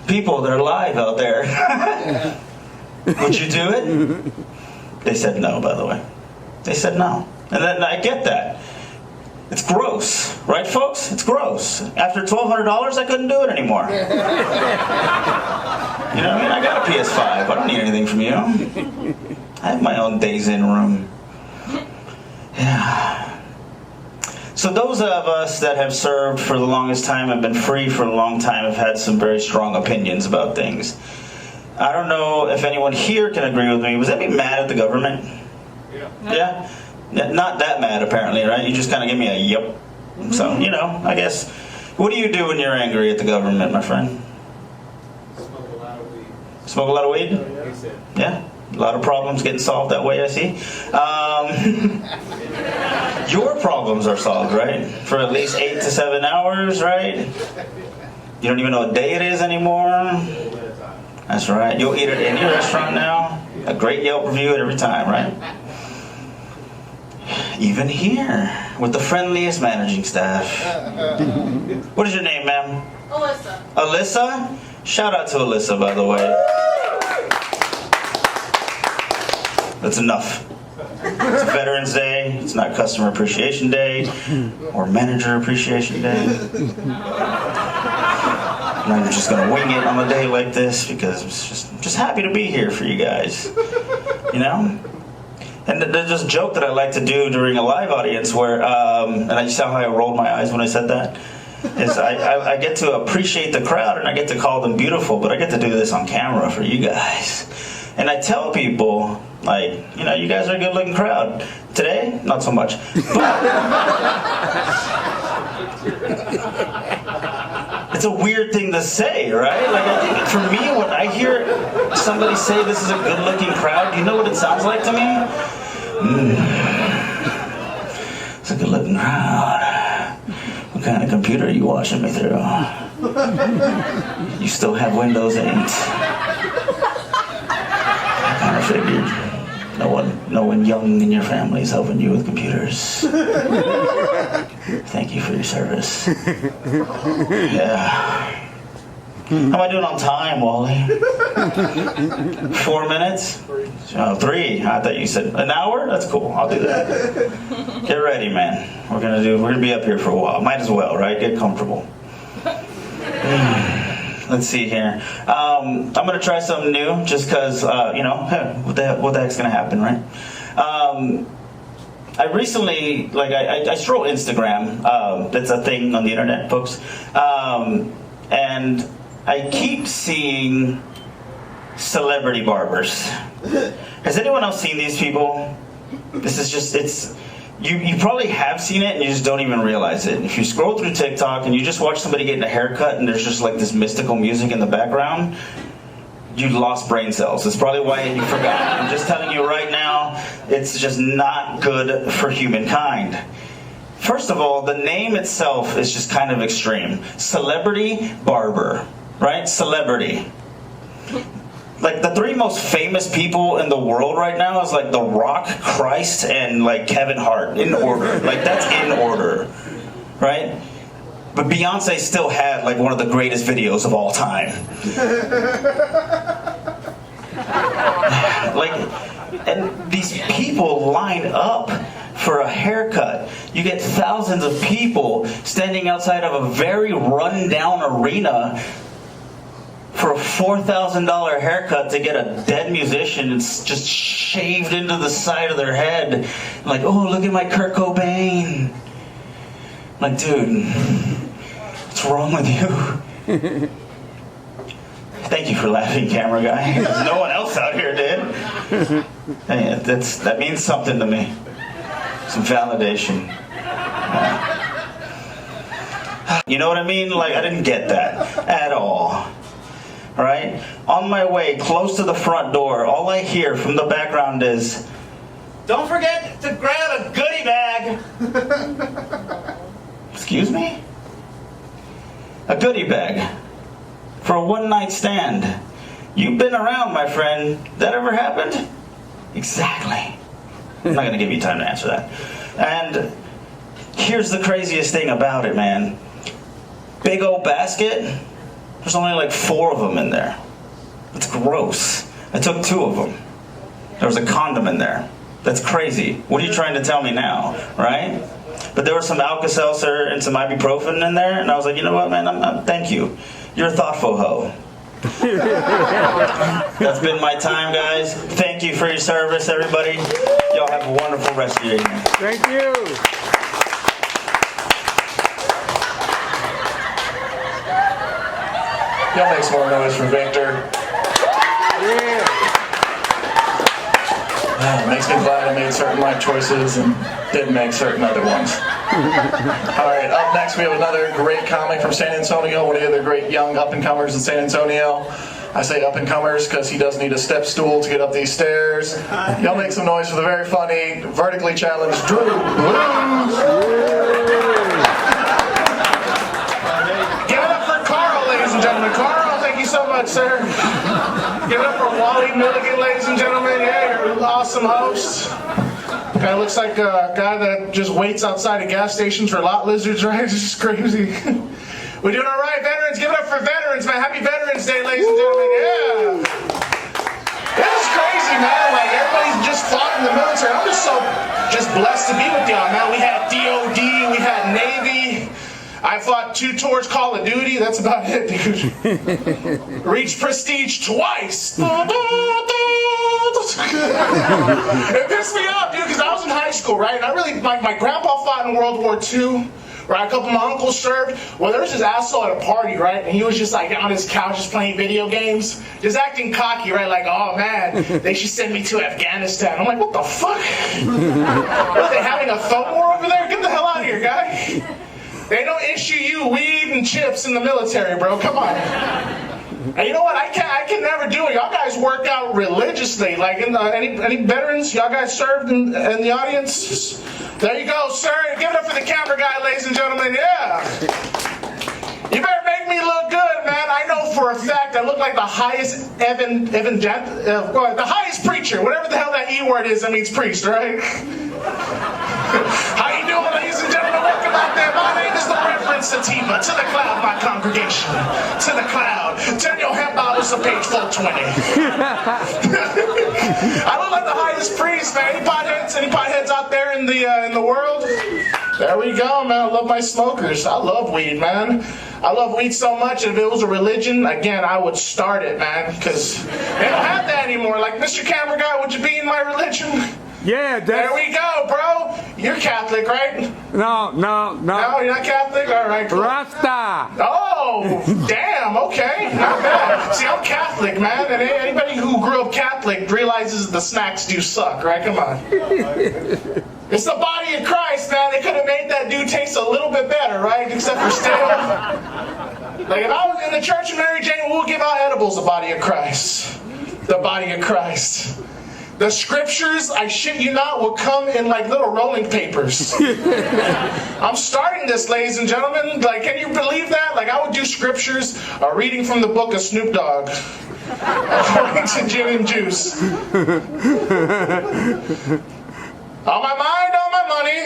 People that are live out there. Would you do it? They said no, by the way. They said no. And then I get that. It's gross, right, folks? It's gross. After $1,200, I couldn't do it anymore. You know what I mean? I got a PS5. I don't need anything from you. I have my own Days Inn room. Yeah. So those of us that have served for the longest time and been free for a long time have had some very strong opinions about things. I don't know if anyone here can agree with me. Was anybody mad at the government? Yeah? Not that mad, apparently, right? You just kind of give me a yep. So, you know, I guess What do you do when you're angry at the government, my friend? Smoke a lot of weed? Yeah? A lot of problems getting solved that way, I see. Your problems are solved, right? For at least 8 to 7 hours, right? You don't even know what day it is anymore. That's right. You'll eat at any restaurant now. A great Yelp review at every time, right? Even here, with the friendliest managing staff. What is your name, ma'am? Alyssa. Alyssa? Shout out to Alyssa, by the way. That's enough. It's Veterans Day. It's not Customer Appreciation Day or Manager Appreciation Day. And I'm just gonna wing it on a day like this because I'm just happy to be here for you guys. You know? And there's this joke that I like to do during a live audience where, and I saw how I rolled my eyes when I said that, is I get to appreciate the crowd and I get to call them beautiful, but I get to do this on camera for you guys. And I tell people, like, you know, you guys are a good looking crowd. Today, not so much. But it's a weird thing to say, right? Like, I think for me, when I hear somebody say this is a good looking crowd, do you know what it sounds like to me? It's a good looking crowd. What kind of computer are you watching me through? You still have Windows 8. I kind of figured no one young in your family is helping you with computers. Thank you for your service. Yeah. How am I doing on time, Wally? 4 minutes? 3. I thought you said an hour? That's cool. I'll do that. Get ready, man. We're gonna be up here for a while. Might as well, right? Get comfortable. Let's see here. I'm gonna try something new, just cause you know, what the heck's gonna happen, right? I recently, like, I stroll Instagram. That's a thing on the internet, folks. And I keep seeing celebrity barbers. Has anyone else seen these people? This is just, you probably have seen it and you just don't even realize it. If you scroll through TikTok and you just watch somebody getting a haircut and there's just like this mystical music in the background, you lost brain cells. That's probably why you forgot. I'm just telling you right now, it's just not good for humankind. First of all, the name itself is just kind of extreme. Celebrity barber, right? Celebrity. Like, the 3 most famous people in the world right now is like The Rock, Christ, and like Kevin Hart, in order. Like, that's in order, right? But Beyonce still had like one of the greatest videos of all time. Like, and these people line up for a haircut. You get thousands of people standing outside of a very run-down arena for a $4,000 haircut to get a dead musician and just shaved into the side of their head. Like, oh, look at my Kurt Cobain. Like, dude, what's wrong with you? Thank you for laughing, camera guy. No one else out here did. Hey, that means something to me. Some validation. You know what I mean? Like, I didn't get that at all. Right? On my way close to the front door, all I hear from the background is, "Don't forget to grab a goodie bag." Excuse me? A goodie bag for a one-night stand. You've been around, my friend. That ever happened? Exactly. I'm not gonna give you time to answer that. And here's the craziest thing about it, man. Big old basket. There's only like 4 of them in there. That's gross. I took 2 of them. There was a condom in there. That's crazy. What are you trying to tell me now, right? But there was some Alka-Seltzer and some ibuprofen in there, and I was like, you know what, man? Thank you. You're a thoughtful hoe. That's been my time, guys. Thank you for your service, everybody. Y'all have a wonderful rest of your evening. Thank you. Y'all make some more noise for Victor. Yeah. Makes me glad I made certain life choices and didn't make certain other ones. All right, up next we have another great comic from San Antonio, one of the other great young up-and-comers in San Antonio. I say up-and-comers because he does need a step stool to get up these stairs. Y'all make some noise for the very funny, vertically challenged Drew Blues. Give it up for Carl, ladies and gentlemen. Carl, thank you so much, sir. Give it up for Wally Milligan, ladies and gentlemen. Yeah, you're an awesome host. Kind of looks like a guy that just waits outside of gas stations for lot lizards, right? It's just crazy. We're doing all right, veterans. Give it up for veterans, man. Happy Veterans Day, ladies and gentlemen. Yeah. This is crazy, man. Like, everybody's just fought in the military. I'm just blessed to be with y'all, man. We had DOD, we had Navy. I fought 2 tours Call of Duty. That's about it, dude. Reached Prestige twice. It pissed me off, dude, because I was in high school, right? And I really, my grandpa fought in World War II. Right, a couple of my uncles served. Well, there was this asshole at a party, right? And he was just like on his couch just playing video games. Just acting cocky, right? Like, oh man, they should send me to Afghanistan. I'm like, what the fuck? What, are they having a thumb war over there? Get the hell out of here, guy. They don't issue you weed and chips in the military, bro. Come on. And you know what? I can never do it. Y'all guys work out religiously. Like, any veterans? Y'all guys served in the audience? There you go, sir. Give it up for the camera guy, ladies and gentlemen. Yeah. You better make me look good, man. I know for a fact I look like the highest the highest preacher. Whatever the hell that E word is, that means priest, right? How you doing, ladies and gentlemen? Welcome out there. My name is the Reverend Sativa. To the cloud, my congregation. To the cloud. Turn your head bottles to page 420. I look like the highest priest, man. Any potheads out there in the world? There we go, man. I love my smokers. I love weed, man. I love weed so much. If it was a religion, again, I would start it, man. Because they don't have that anymore. Like, Mr. Camera Guy, would you be in my religion? Yeah, there we go, bro. You're Catholic, right? No. No, you're not Catholic? All right, cool. Rasta. Oh, damn, okay. Not bad. See, I'm Catholic, man. And anybody who grew up Catholic realizes the snacks do suck, right? Come on. It's the body of Christ, man. They could have made that dude taste a little bit better, right? Except for stale. Like, if I was in the Church of Mary Jane, we'll give out edibles, the body of Christ. The body of Christ. The scriptures, I shit you not, will come in like little rolling papers. I'm starting this, ladies and gentlemen. Like, can you believe that? Like, I would do scriptures, a reading from the book of Snoop Dogg. According to Gin and Juice. On my mind, on my money.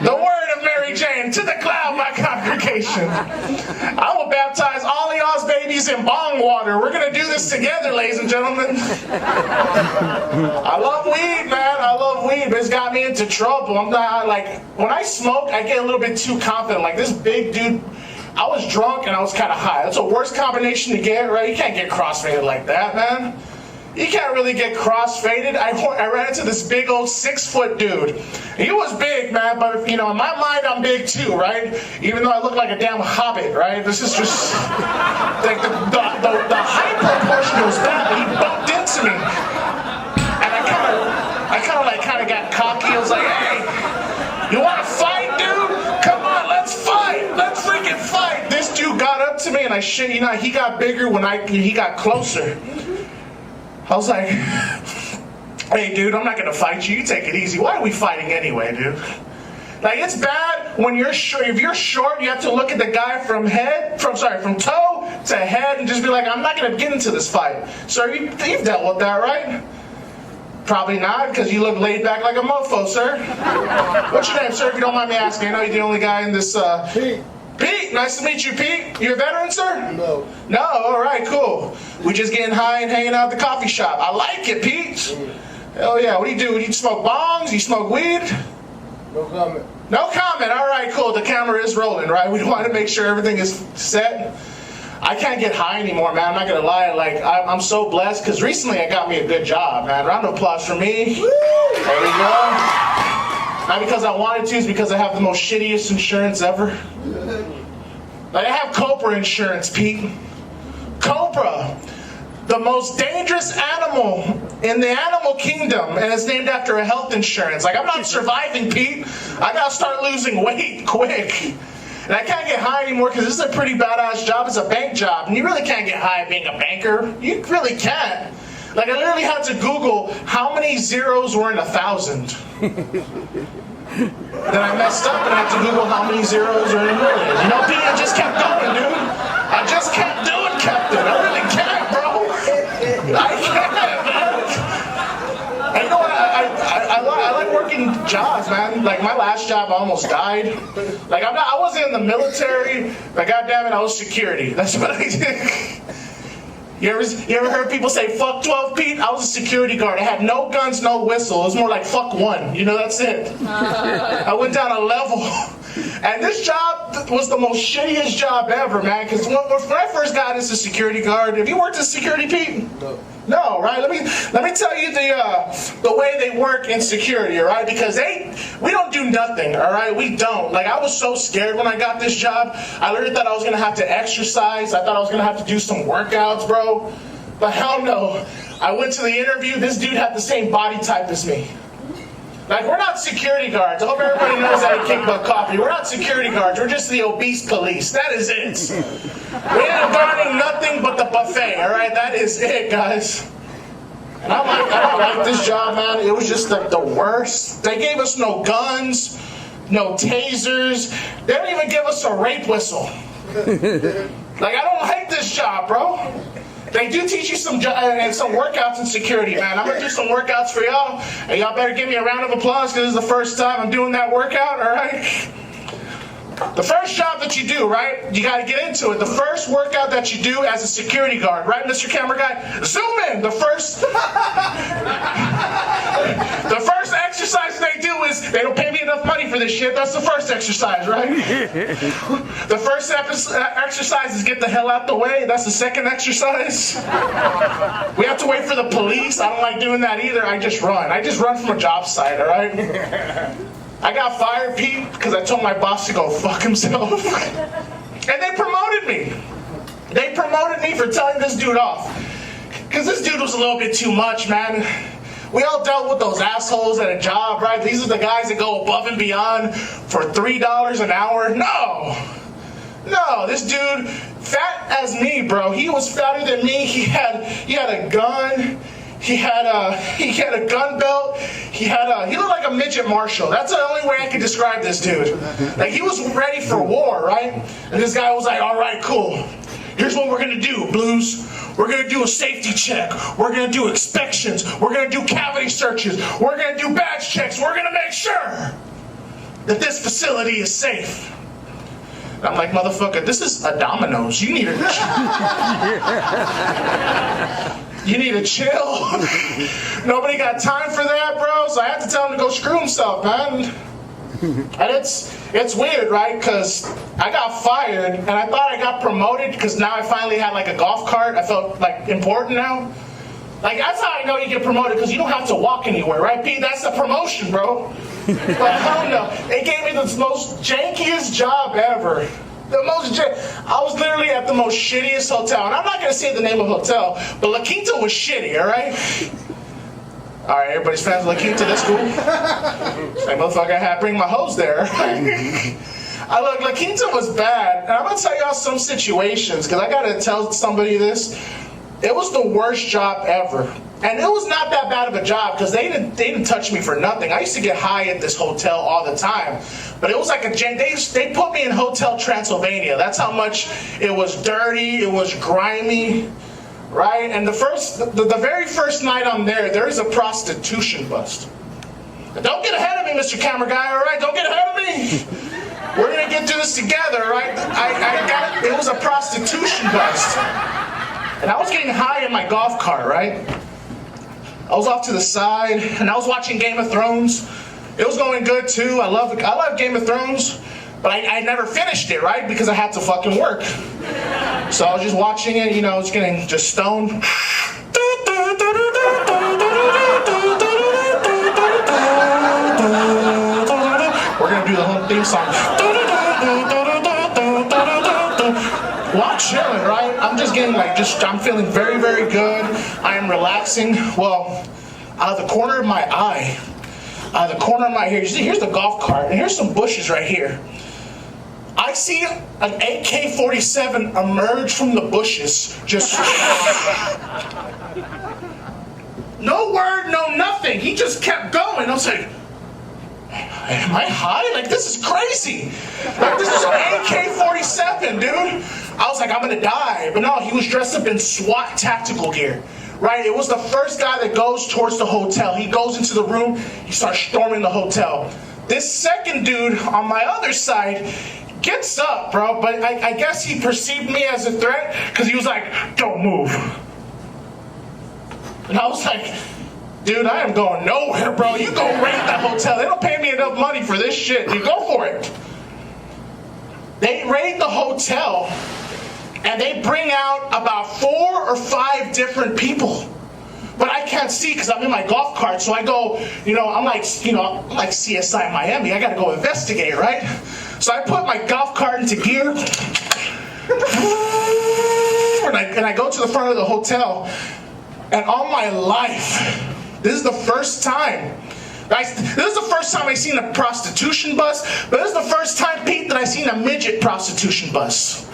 The word of Mary Jane, to the cloud, my congregation. I will baptize all of y'all's babies in bong water. We're going to do this together, ladies and gentlemen. I love weed, man. I love weed, but it's got me into trouble. I'm not, like, when I smoke, I get a little bit too confident. Like, this big dude, I was drunk and I was kind of high. That's the worst combination to get, right? You can't get crossfaded like that, man. You can't really get crossfaded. I ran into this big old 6-foot dude. He was big, man, but you know, in my mind, I'm big too, right? Even though I look like a damn hobbit, right? This is just like the height proportion was bad, but he bumped into me, and I kind of got cocky. I was like, "Hey, you want to fight, dude? Come on, let's fight. Let's freaking fight." This dude got up to me, and I shit you not, he got bigger when he got closer. I was like, hey, dude, I'm not going to fight you. You take it easy. Why are we fighting anyway, dude? Like, it's bad when you're short. If you're short, you have to look at the guy from toe to head and just be like, I'm not going to get into this fight. Sir, you've dealt with that, right? Probably not, because you look laid back like a mofo, sir. What's your name, sir, if you don't mind me asking? I know you're the only guy in this... Pete, nice to meet you, Pete. You a veteran, sir? No. No? All right, cool. We just getting high and hanging out at the coffee shop. I like it, Pete. Hell yeah. What do you do? Do you smoke bongs? You smoke weed? No comment. No comment. All right, cool. The camera is rolling, right? We want to make sure everything is set. I can't get high anymore, man. I'm not going to lie. Like, I'm so blessed because recently I got me a good job, man. Round of applause for me. Woo! There we go. Not because I wanted to, it's because I have the most shittiest insurance ever. Like, I have Cobra insurance, Pete. Cobra. The the most dangerous animal in the animal kingdom, and it's named after a health insurance. Like, I'm not surviving, Pete. I gotta start losing weight quick. And I can't get high anymore because this is a pretty badass job. It's a bank job, and you really can't get high being a banker. You really can't. Like, I literally had to Google how many zeros were in 1,000. Then I messed up and I had to Google how many zeros are in a million. You know, Pete, I just kept going, dude. I just kept doing, Captain. I really can't, bro. I can't, man. And you know what? I like working jobs, man. Like, my last job, I almost died. Like, I wasn't in the military, but goddammit, I was security. That's what I did. You ever heard people say, fuck 12, Pete? I was a security guard. I had no guns, no whistle. It was more like, fuck 1. You know, that's it. I went down a level. And this job was the most shittiest job ever, man. Because when I first got into security guard, have you worked as security, Pete? No, right? Let me tell you the way they work in security, all right? Because we don't do nothing, all right? We don't. Like, I was so scared when I got this job. I literally thought I was gonna have to exercise. I thought I was gonna have to do some workouts, bro. But hell no. I went to the interview. This dude had the same body type as me. Like, we're not security guards. I hope everybody knows that at Kickbutt Coffee. We're not security guards. We're just the obese police. That is it. We ain't guarding nothing but the buffet, all right? That is it, guys. And I don't like this job, man. It was just like the worst. They gave us no guns, no tasers. They don't even give us a rape whistle. Like, I don't like this job, bro. They do teach you some workouts in security, man. I'm gonna do some workouts for y'all, and y'all better give me a round of applause because this is the first time I'm doing that workout, all right? The first job that you do, right? You gotta get into it. The first workout that you do as a security guard, right, Mr. Camera Guy? Zoom in. The first exercise they do is, they don't pay me enough money for this shit. That's the first exercise, right? The first exercise is get the hell out the way. That's the second exercise. We have to wait for the police. I don't like doing that either. I just run. I just run from a job site, all right? I got fired, Pete, because I told my boss to go fuck himself. And they promoted me. They promoted me for telling this dude off. Because this dude was a little bit too much, man. We all dealt with those assholes at a job, right? These are the guys that go above and beyond for $3 an hour. No, this dude, fat as me, bro. He was fatter than me. He had a gun. He had a gun belt. He looked like a midget marshal. That's the only way I could describe this dude. Like, he was ready for war, right? And this guy was like, all right, cool. Here's what we're gonna do, Blues. We're gonna do a safety check. We're gonna do inspections. We're gonna do cavity searches. We're gonna do badge checks. We're gonna make sure that this facility is safe. And I'm like, motherfucker, this is a Domino's. You need to chill. Nobody got time for that, bro. So I had to tell him to go screw himself, man. And it's weird, right? Because I got fired, and I thought I got promoted because now I finally had like a golf cart. I felt like important now. Like, that's how I know you get promoted, because you don't have to walk anywhere, right, Pete? That's the promotion, bro. But hell no. They gave me the most jankiest job ever. I was literally at the most shittiest hotel. And I'm not going to say the name of the hotel, but La Quinta was shitty, all right? All right, everybody's fans of La Quinta, that's cool. Same motherfucker, I had to bring my hose there. Look, La Quinta was bad. And I'm going to tell y'all some situations, because I got to tell somebody this. It was the worst job ever. And it was not that bad of a job, because they didn't touch me for nothing. I used to get high at this hotel all the time. But it was like they put me in Hotel Transylvania. That's how much it was dirty, it was grimy, right? And the very first night I'm there is a prostitution bust. Don't get ahead of me, Mr. Camera Guy, all right? Don't get ahead of me. We're gonna get through this together, all right? It was a prostitution bust. And I was getting high in my golf cart, right? I was off to the side, and I was watching Game of Thrones. It was going good too. I love Game of Thrones, but I never finished it, right? Because I had to fucking work. So I was just watching it, you know, I was getting just stoned. We're gonna do the whole theme song. Well, I'm chilling, right? I'm just getting I'm feeling very, very good. I am relaxing. Well, out of the corner of my eye, out of the corner of my ear, you see, here's the golf cart, and here's some bushes right here. I see an AK-47 emerge from the bushes, just... No word, no nothing. He just kept going. I was like, am I high? Like, this is crazy. Like, this is an AK-47, dude. I was like, I'm gonna die. But no, he was dressed up in SWAT tactical gear. Right? It was the first guy that goes towards the hotel. He goes into the room, he starts storming the hotel. This second dude on my other side gets up, bro, but I guess he perceived me as a threat because he was like, don't move. And I was like, dude, I am going nowhere, bro. You go raid that hotel. They don't pay me enough money for this shit. You go for it. They raid the hotel, and they bring out about 4 or 5 different people. But I can't see because I'm in my golf cart. So I go, I'm like CSI Miami. I got to go investigate, right? So I put my golf cart into gear. And I go to the front of the hotel. And all my life, this is the first time. This is the first time I seen a prostitution bus. But this is the first time, Pete, that I seen a midget prostitution bus.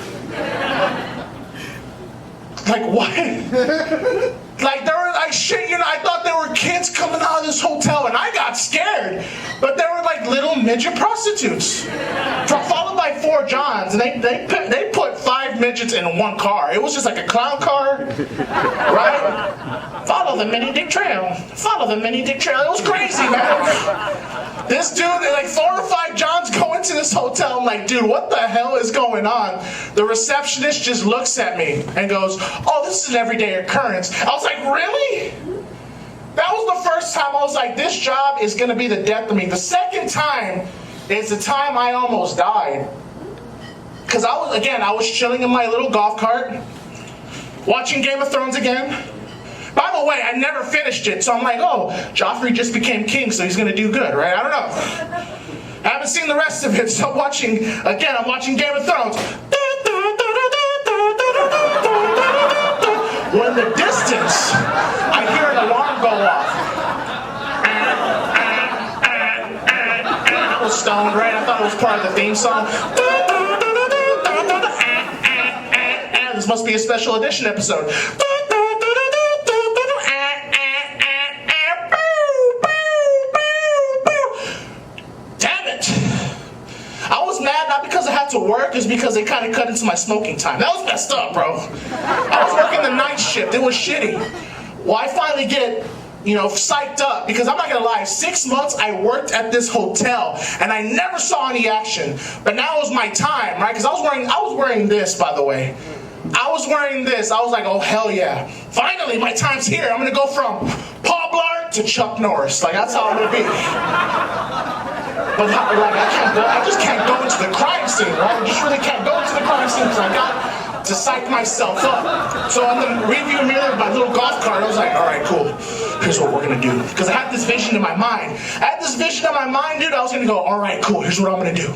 Like, what? Like, there were, I thought there were kids coming out of this hotel, and I got scared. But there were, like, little midget prostitutes. Followed by 4 Johns, and they put 5 midgets in one car. It was just like a clown car, right? Follow the mini dick trail. Follow the mini dick trail. It was crazy, man. This dude, like 4 or 5 Johns go into this hotel. I'm like, dude, what the hell is going on? The receptionist just looks at me and goes, oh, this is an everyday occurrence. I was like, really? That was the first time I was like, this job is going to be the death of me. The second time is the time I almost died. Because I was chilling in my little golf cart, watching Game of Thrones again. By the way, I never finished it, so I'm like, oh, Joffrey just became king, so he's gonna do good, right? I don't know. I haven't seen the rest of it, so I'm watching Game of Thrones. When in the distance, I hear an alarm go off. I was stoned, right? I thought it was part of the theme song. This must be a special edition episode. To work is because they kind of cut into my smoking time. That was messed up, bro. I was working the night shift. It was shitty. Well, I finally get, psyched up because I'm not gonna lie. 6 months I worked at this hotel and I never saw any action. But now it was my time, right? Because I was wearing this, by the way. I was wearing this. I was like, oh hell yeah! Finally, my time's here. I'm gonna go from Paul Blart to Chuck Norris. Like that's how I'm gonna be. But I just can't go into the crime scene, right? I just really can't go into the crime scene because I got to psych myself up. So in the review mirror of my little golf cart, I was like, all right, cool. Here's what we're gonna do. Because I had this vision in my mind. I was gonna go, all right, cool. Here's what I'm gonna do.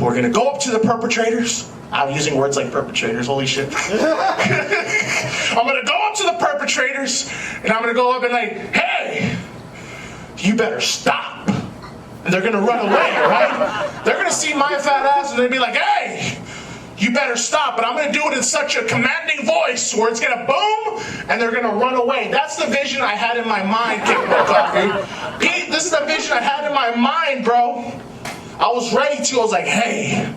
We're gonna go up to the perpetrators. I'm using words like perpetrators, holy shit. I'm gonna go up to the perpetrators, and I'm gonna go up and like, hey! You better stop. And they're gonna run away, right? They're gonna see my fat ass and they'll be like, hey, you better stop. But I'm gonna do it in such a commanding voice where it's gonna boom and they're gonna run away. That's the vision I had in my mind, Kickbutt Coffee. Pete, this is the vision I had in my mind, bro. I was ready to, I was like, hey,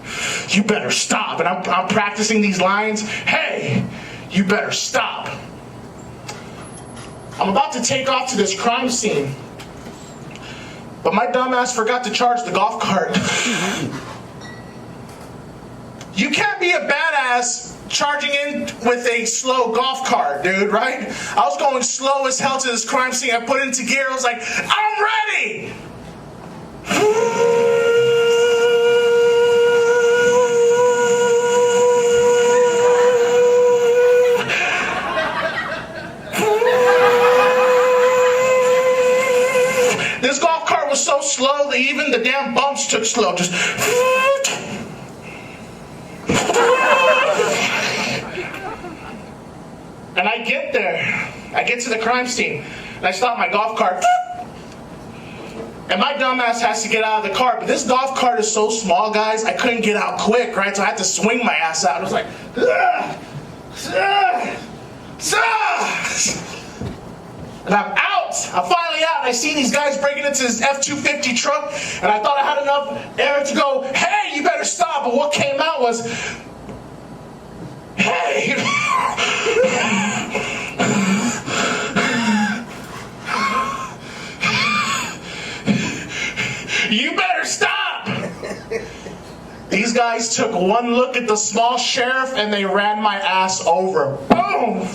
you better stop. And I'm practicing these lines. Hey, you better stop. I'm about to take off to this crime scene. But my dumbass forgot to charge the golf cart. You can't be a badass charging in with a slow golf cart, dude, right? I was going slow as hell to this crime scene. I put it into gear. I was like, I'm ready! This golf cart was so slow that even the damn bumps took slow. Just And I get there. I get to the crime scene. And I stop my golf cart. And my dumbass has to get out of the cart. But this golf cart is so small, guys, I couldn't get out quick, right? So I had to swing my ass out. It was like, and I'm out. I'm finally out. And I see these guys breaking into this F-250 truck. And I thought I had enough air to go, hey, you better stop. But what came out was, hey. You better stop! These guys took one look at the small sheriff and they ran my ass over. Boom!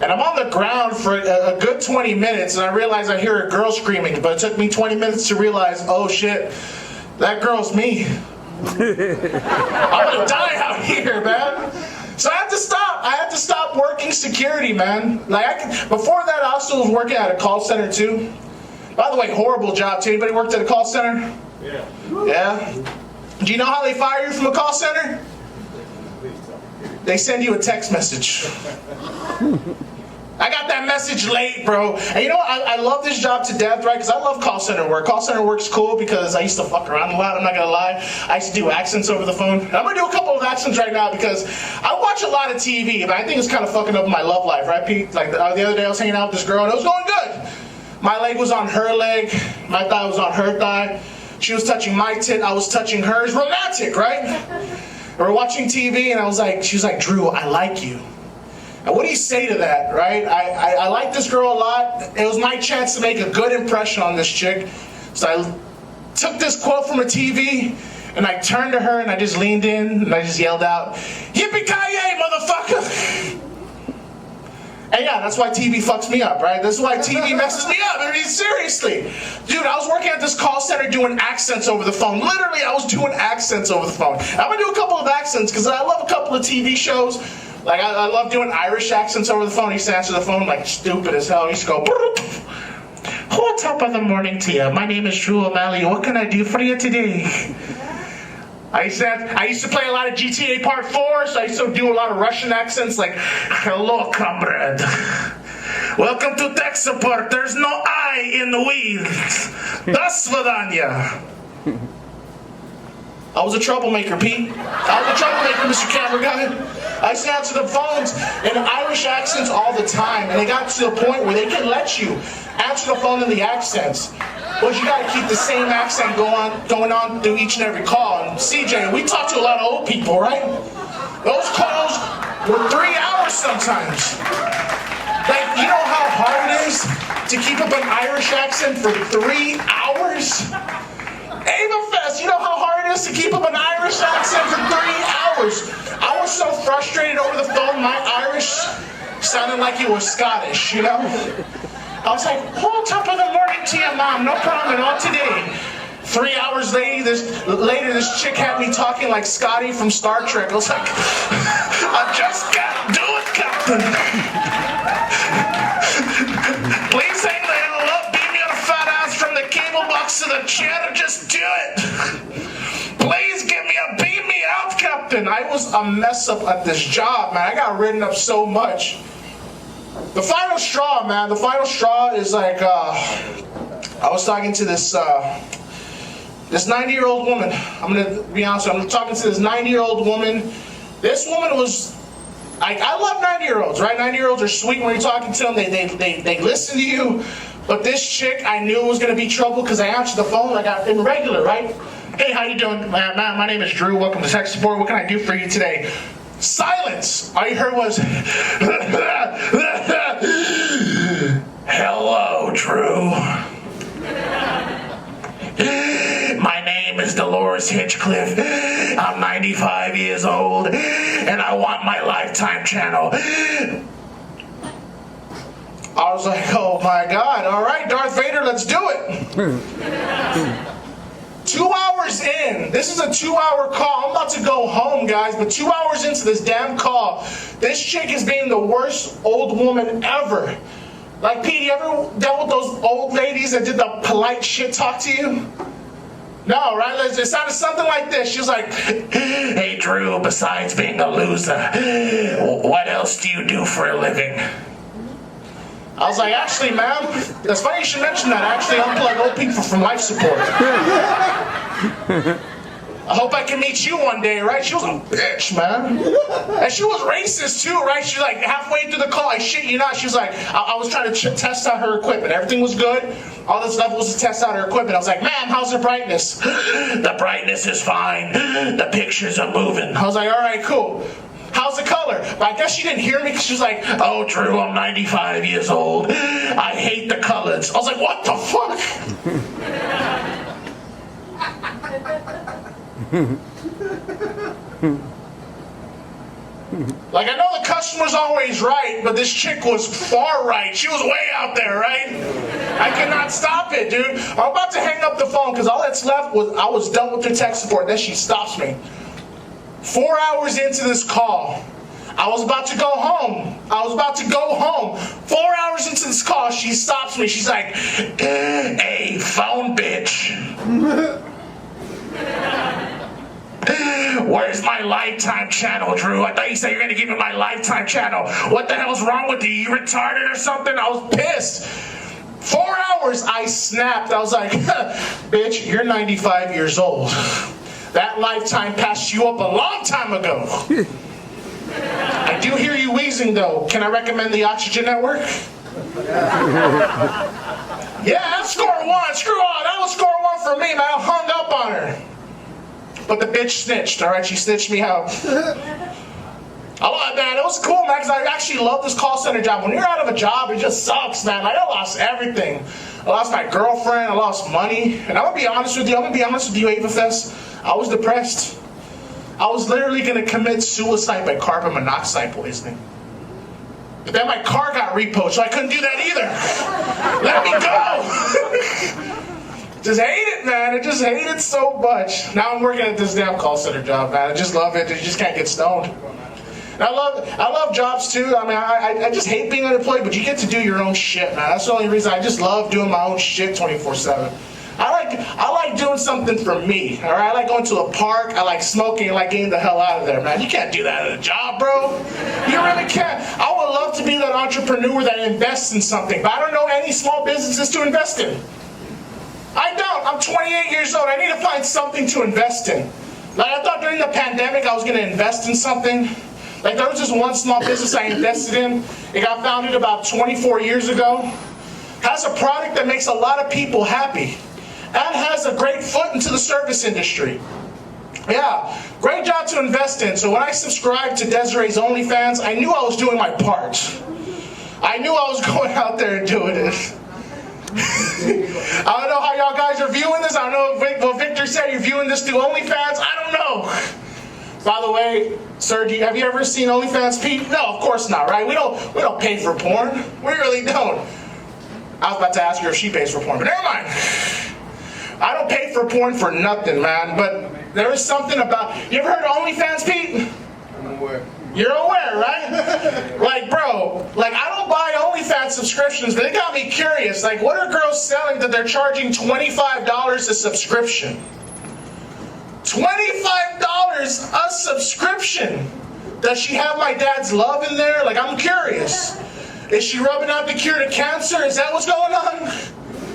And I'm on the ground for a good 20 minutes and I realize I hear a girl screaming, but it took me 20 minutes to realize, oh shit, that girl's me. I'm gonna die out here, man. So I had to stop. I had to stop working security, man. Before that, I also was working at a call center too. By the way, horrible job too. Anybody worked at a call center? Yeah. Yeah? Do you know how they fire you from a call center? They send you a text message. I got that message late, bro. And you know what? I love this job to death, right? Because I love call center work. Call center work's cool because I used to fuck around a lot. I'm not going to lie. I used to do accents over the phone. And I'm going to do a couple of accents right now because I watch a lot of TV, but I think it's kind of fucking up my love life, right, Pete? Like the other day I was hanging out with this girl and it was going good. My leg was on her leg. My thigh was on her thigh. She was touching my tit. I was touching hers. Romantic, right? And we're watching TV and she was like, Drew, I like you. And what do you say to that, right? I like this girl a lot. It was my chance to make a good impression on this chick. So I took this quote from a TV and I turned to her and I just leaned in and I just yelled out, "Yippee-ki-yay, motherfucker!" And yeah, that's why TV fucks me up, right? That's why TV messes me up. I mean, seriously. Dude, I was working at this call center doing accents over the phone. Literally, I was doing accents over the phone. I'm going to do a couple of accents because I love a couple of TV shows. Like, I love doing Irish accents over the phone. I used to answer the phone like stupid as hell. I used to go, "Oh, top of the morning to you. My name is Drew O'Malley. What can I do for you today?" I used to play a lot of GTA Part 4, so I used to do a lot of Russian accents like, "Hello, comrade. Welcome to tech support. There's no I in the wheels. Das Svidanya." I was a troublemaker, Pete. I was a troublemaker, Mr. Camera Guy. I used to answer the phones in Irish accents all the time, and it got to the point where they can let you answer the phone in the accents. But you gotta keep the same accent going on through each and every call. And CJ, we talk to a lot of old people, right? Those calls were 3 hours sometimes. Like, you know how hard it is to keep up an Irish accent for 3 hours? Avafest, you know how hard it is to keep up an Irish accent for 3 hours? I was so frustrated over the phone, my Irish sounded like it was Scottish, you know? I was like, "Oh, top of the morning to you, Mom. No problem at all today." 3 hours later, this chick had me talking like Scotty from Star Trek. I was like, "I just can't do it, Captain. Please hang the hell up, beat me on a fat ass from the cable box to the chair, just do it. Please beat me out, Captain." I was a mess up at this job, man. I got written up so much. The final straw, man. The final straw is like, I was talking to this 90-year-old woman. I'm gonna be honest with you. I'm talking to this 90-year-old woman. This woman was, I love 90-year-olds, right? 90-year-olds are sweet when you're talking to them. They listen to you. But this chick, I knew it was gonna be trouble because I answered the phone like I'm regular, right? "Hey, how you doing? My name is Drew. Welcome to tech support. What can I do for you today?" Silence. All you heard was, "Hello, Drew. My name is Dolores Hinchcliffe. I'm 95 years old, and I want my Lifetime channel." I was like, "Oh my God, all right, Darth Vader, let's do it." 2 hours in, this is a 2-hour call. I'm about to go home, guys, but 2 hours into this damn call, this chick is being the worst old woman ever. Like, Pete, you ever dealt with those old ladies that did the polite shit talk to you? No, right? It sounded something like this. She was like, "Hey, Drew, besides being a loser, what else do you do for a living?" I was like, "Actually, ma'am, it's funny you should mention that. Actually, I unplug old people from life support. I hope I can meet you one day," right? She was a bitch, man. And she was racist too, right? She was like, halfway through the call, I shit you not, she was like, I was trying to test out her equipment. Everything was good. All this stuff was to test out her equipment. I was like, "Ma'am, how's the brightness?" "The brightness is fine. The pictures are moving." I was like, "All right, cool. How's the color?" But I guess she didn't hear me because she was like, "Oh, Drew, I'm 95 years old. I hate the colors." I was like, "What the fuck?" Like, I know the customer's always right, but this chick was far right. She was way out there, right? I could not stop it, dude. I'm about to hang up the phone because all that's left was I was done with the tech support. Then she stops me. 4 hours into this call, I was about to go home. 4 hours into this call, she stops me. She's like, "Hey, phone bitch. Where's my Lifetime channel, Drew? I thought you said you were going to give me my Lifetime channel. What the hell's wrong with you? You retarded or something?" I was pissed. 4 hours, I snapped. I was like, "Bitch, you're 95 years old. That Lifetime passed you up a long time ago." I do hear you wheezing, though. Can I recommend the Oxygen Network? Yeah, that's score one. Screw on. That was score one for me, man. I hung up on her. But the bitch snitched, all right? She snitched me out. I love that. It was cool, man, because I actually love this call center job. When you're out of a job, it just sucks, man. Like, I lost everything. I lost my girlfriend. I lost money. And I'm going to be honest with you. Avafest. I was depressed. I was literally going to commit suicide by carbon monoxide poisoning. But then my car got repoed, so I couldn't do that either. Let me go. Just hate it, man. I just hate it so much. Now I'm working at this damn call center job, man. I just love it. You just can't get stoned. And I love jobs too. I mean, I just hate being unemployed, but you get to do your own shit, man. That's the only reason. I just love doing my own shit 24/7. I like doing something for me, all right? I like going to a park. I like smoking. I like getting the hell out of there, man. You can't do that at a job, bro. You really can't. I would love to be that entrepreneur that invests in something, but I don't know any small businesses to invest in. I don't. I'm 28 years old. I need to find something to invest in. Like, I thought during the pandemic I was going to invest in something. Like, there was this one small business I invested in. It got founded about 24 years ago. Has a product that makes a lot of people happy. And has a great foot into the service industry. Yeah, great job to invest in. So when I subscribed to Desiree's OnlyFans, I knew I was doing my part. I knew I was going out there and doing it. I don't know how y'all guys are viewing this. I don't know what Victor said. You're viewing this through OnlyFans. I don't know. By the way, sir, have you ever seen OnlyFans, Pete? No, of course not, right? We don't pay for porn. We really don't. I was about to ask her if she pays for porn, but never mind. I don't pay for porn for nothing, man. But there is something about. You ever heard of OnlyFans, Pete? I'm aware. You're aware, right? Like, bro, like, I don't buy OnlyFans subscriptions, but it got me curious. Like, what are girls selling that they're charging $25 a subscription? $25 a subscription. Does she have my dad's love in there? Like, I'm curious. Is she rubbing out the cure to cancer? Is that what's going on?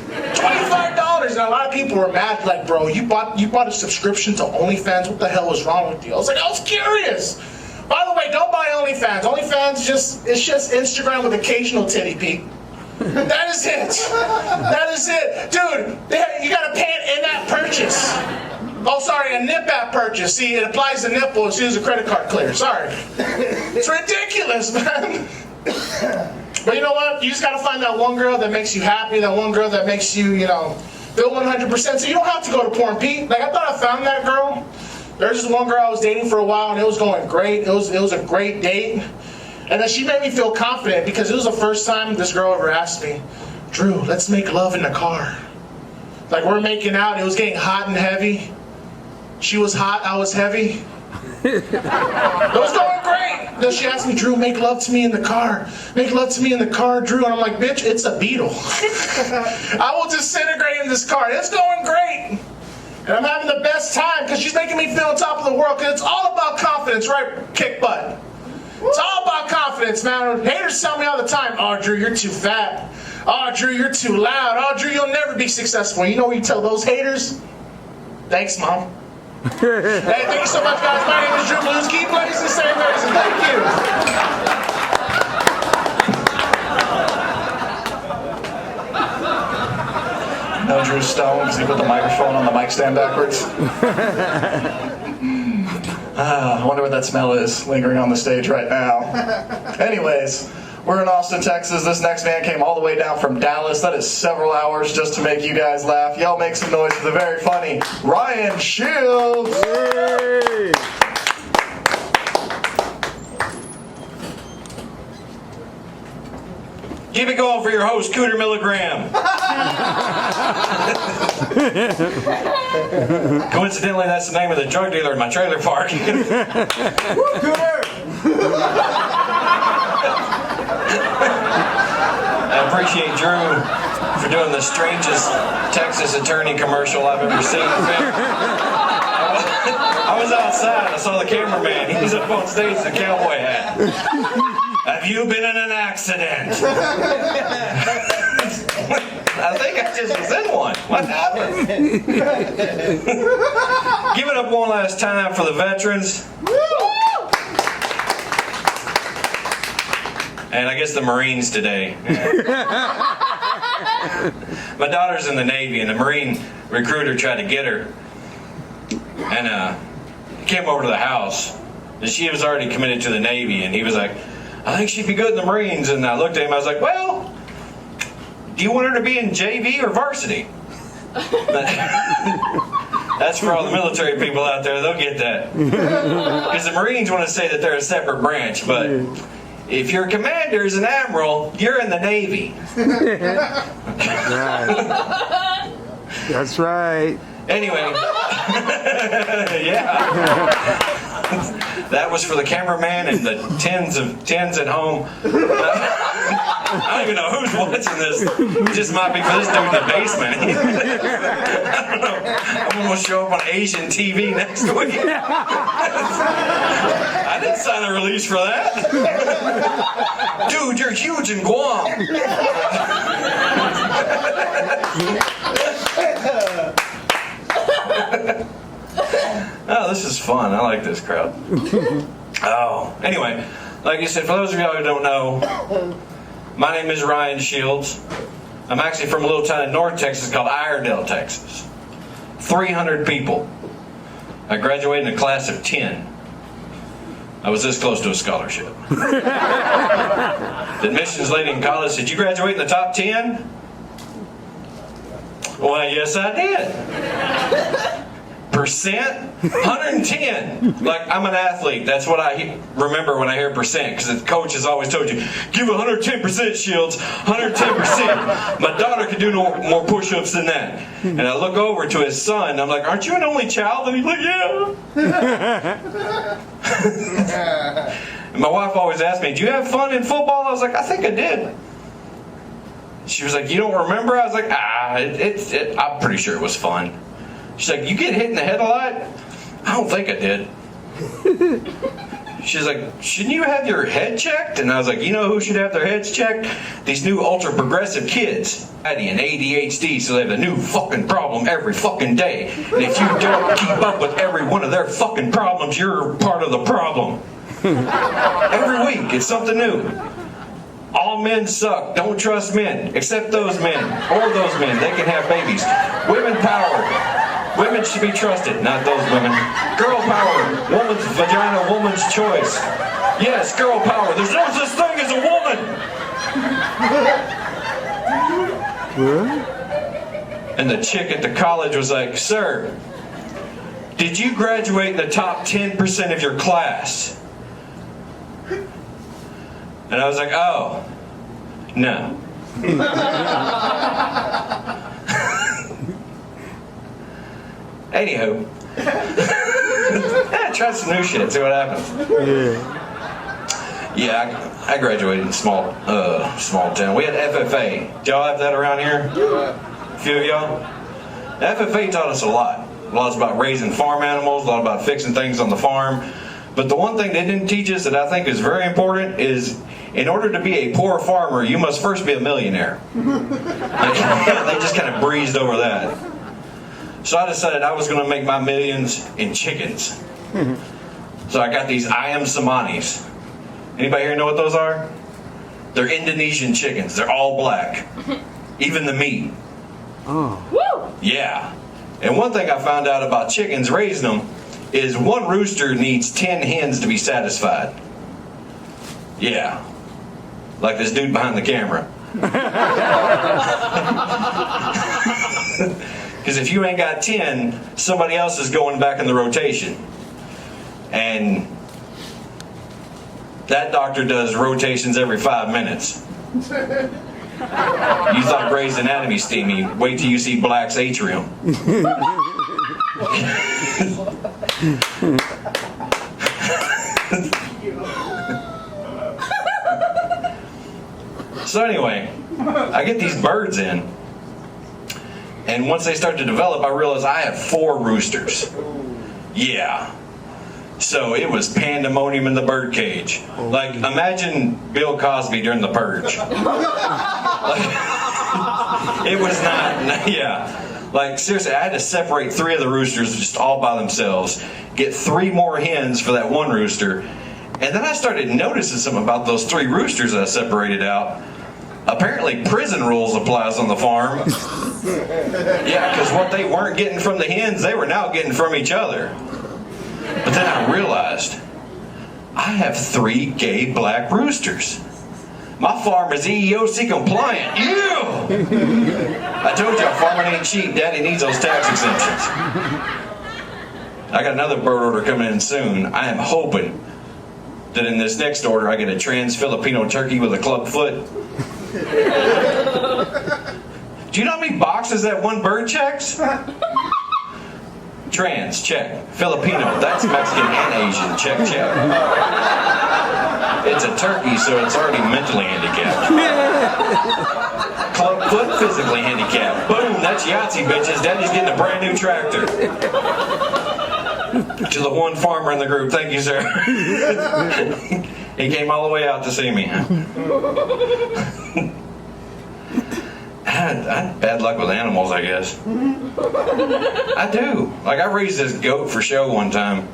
$25, and a lot of people were mad. Like, bro, you bought a subscription to OnlyFans. What the hell was wrong with you? I was like, I was curious. By the way, don't buy OnlyFans. OnlyFans it's just Instagram with occasional titty peek. That is it. That is it, dude. You gotta pay an in-app purchase. Oh, sorry, a nip-app purchase. See, it applies to nipple as soon as the credit card clears. Sorry. It's ridiculous, man. But you know what? You just gotta find that one girl that makes you happy, that one girl that makes you, feel 100%. So you don't have to go to porn, Pete. Like, I thought I found that girl. There's this one girl I was dating for a while, and it was going great. It was a great date. And then she made me feel confident because it was the first time this girl ever asked me, Drew, let's make love in the car. Like, we're making out, and it was getting hot and heavy. She was hot, I was heavy. It was going great. Then she asked me, Drew, make love to me in the car. Make love to me in the car, Drew. And I'm like, bitch, it's a Beetle. I will disintegrate in this car. It's going great. And I'm having the best time because she's making me feel on top of the world, because it's all about confidence, right, Kickbutt? It's all about confidence, man. Haters tell me all the time, oh, Drew, you're too fat. Oh, Drew, you're too loud. Oh, Drew, you'll never be successful. You know what you tell those haters? Thanks, Mom. Hey, thank you so much, guys. My name is Drew Blues. Keep blazing the same ways. Thank you. No Drew Stone, because he put the microphone on the mic stand backwards. I wonder what that smell is lingering on the stage right now. Anyways, we're in Austin, Texas. This next man came all the way down from Dallas. That is several hours just to make you guys laugh. Y'all make some noise for the very funny Ryan Shields. Yay! Keep it going for your host, Cooter Milligram. Coincidentally, that's the name of the drug dealer in my trailer park. Cooter! I appreciate Drew for doing the strangest Texas attorney commercial I've ever seen. I was outside, I saw the cameraman. He was up on stage in a cowboy hat. Have you been in an accident? I think I just was in one. What happened? Give it up one last time for the veterans. And I guess the Marines today. My daughter's in the Navy, and the Marine recruiter tried to get her. And he came over to the house. And she was already committed to the Navy, and he was like, I think she'd be good in the Marines. And I looked at him, I was like, well, do you want her to be in JV or varsity? That's for all the military people out there, they'll get that. Because the Marines want to say that they're a separate branch, but if your commander is an admiral, you're in the Navy. That's right. Anyway, yeah. That was for the cameraman and the tens at home. I don't even know who's watching this. It just might be for this dude in the basement. I don't know. I'm going to show up on Asian TV next week. I didn't sign a release for that. Dude, you're huge in Guam. Oh, this is fun. I like this crowd. Oh, anyway, like I said, for those of y'all who don't know, my name is Ryan Shields. I'm actually from a little town in North Texas called Iredell, Texas. 300 people. I graduated in a class of 10. I was this close to a scholarship. The admissions lady in college said, "You graduate in the top 10? Well, yes, I did. Percent? 110. Like, I'm an athlete. That's what I remember when I hear percent, because the coach has always told you, give 110%, Shields, 110%. My daughter can do no more push-ups than that. And I look over to his son, I'm like, aren't you an only child? And he's like, yeah. And my wife always asked me, do you have fun in football? I was like, I think I did. She was like, you don't remember? I was like, I'm pretty sure it was fun. She's like, you get hit in the head a lot? I don't think I did. She's like, shouldn't you have your head checked? And I was like, you know who should have their heads checked? These new ultra-progressive kids. And ADHD, so they have a new fucking problem every fucking day. And if you don't keep up with every one of their fucking problems, you're part of the problem. Every week, it's something new. All men suck. Don't trust men. Except those men. Or those men. They can have babies. Women power. Women should be trusted, not those women. Girl power. Woman's vagina, woman's choice. Yes, girl power. There's no such thing as a woman. And the chick at the college was like, sir, did you graduate in the top 10% of your class? And I was like, oh, no. Anywho, try some new shit, see what happens. Yeah, I graduated in small town. We had FFA. Do y'all have that around here? A few of y'all? FFA taught us a lot. A lot about raising farm animals, a lot about fixing things on the farm. But the one thing they didn't teach us that I think is very important is in order to be a poor farmer, you must first be a millionaire. They just kind of breezed over that. So I decided I was going to make my millions in chickens. So I got these ayam samanis. Anybody here know what those are? They're Indonesian chickens. They're all black. Even the meat. Oh. Yeah. And one thing I found out about chickens raising them is one rooster needs 10 hens to be satisfied. Yeah. Like this dude behind the camera. Because if you ain't got 10, somebody else is going back in the rotation. And that doctor does rotations every 5 minutes. You thought Grey's Anatomy steamy. Wait till you see Black's atrium. So anyway, I get these birds in. And once they start to develop, I realize I have 4 roosters. Yeah. So it was pandemonium in the bird cage. Like, imagine Bill Cosby during the purge. Like, it was not, yeah. Like, seriously, I had to separate 3 of the roosters just all by themselves, get 3 more hens for that one rooster, and then I started noticing something about those 3 roosters I separated out. Apparently prison rules applies on the farm. Yeah, because what they weren't getting from the hens, they were now getting from each other. But then I realized, I have 3 gay black roosters. My farm is EEOC compliant. Yeah! I told y'all, farming ain't cheap. Daddy needs those tax exemptions. I got another bird order coming in soon. I am hoping that in this next order I get a trans-Filipino turkey with a club foot. Do you know how many boxes that one bird checks? Trans, check. Filipino, that's Mexican and Asian, check, check. It's a turkey, so it's already mentally handicapped. Club foot, physically handicapped. Boom, that's Yahtzee, bitches. Daddy's getting a brand new tractor. To the one farmer in the group, thank you, sir. He came all the way out to see me. I had bad luck with animals, I guess. I do. Like, I raised this goat for show one time.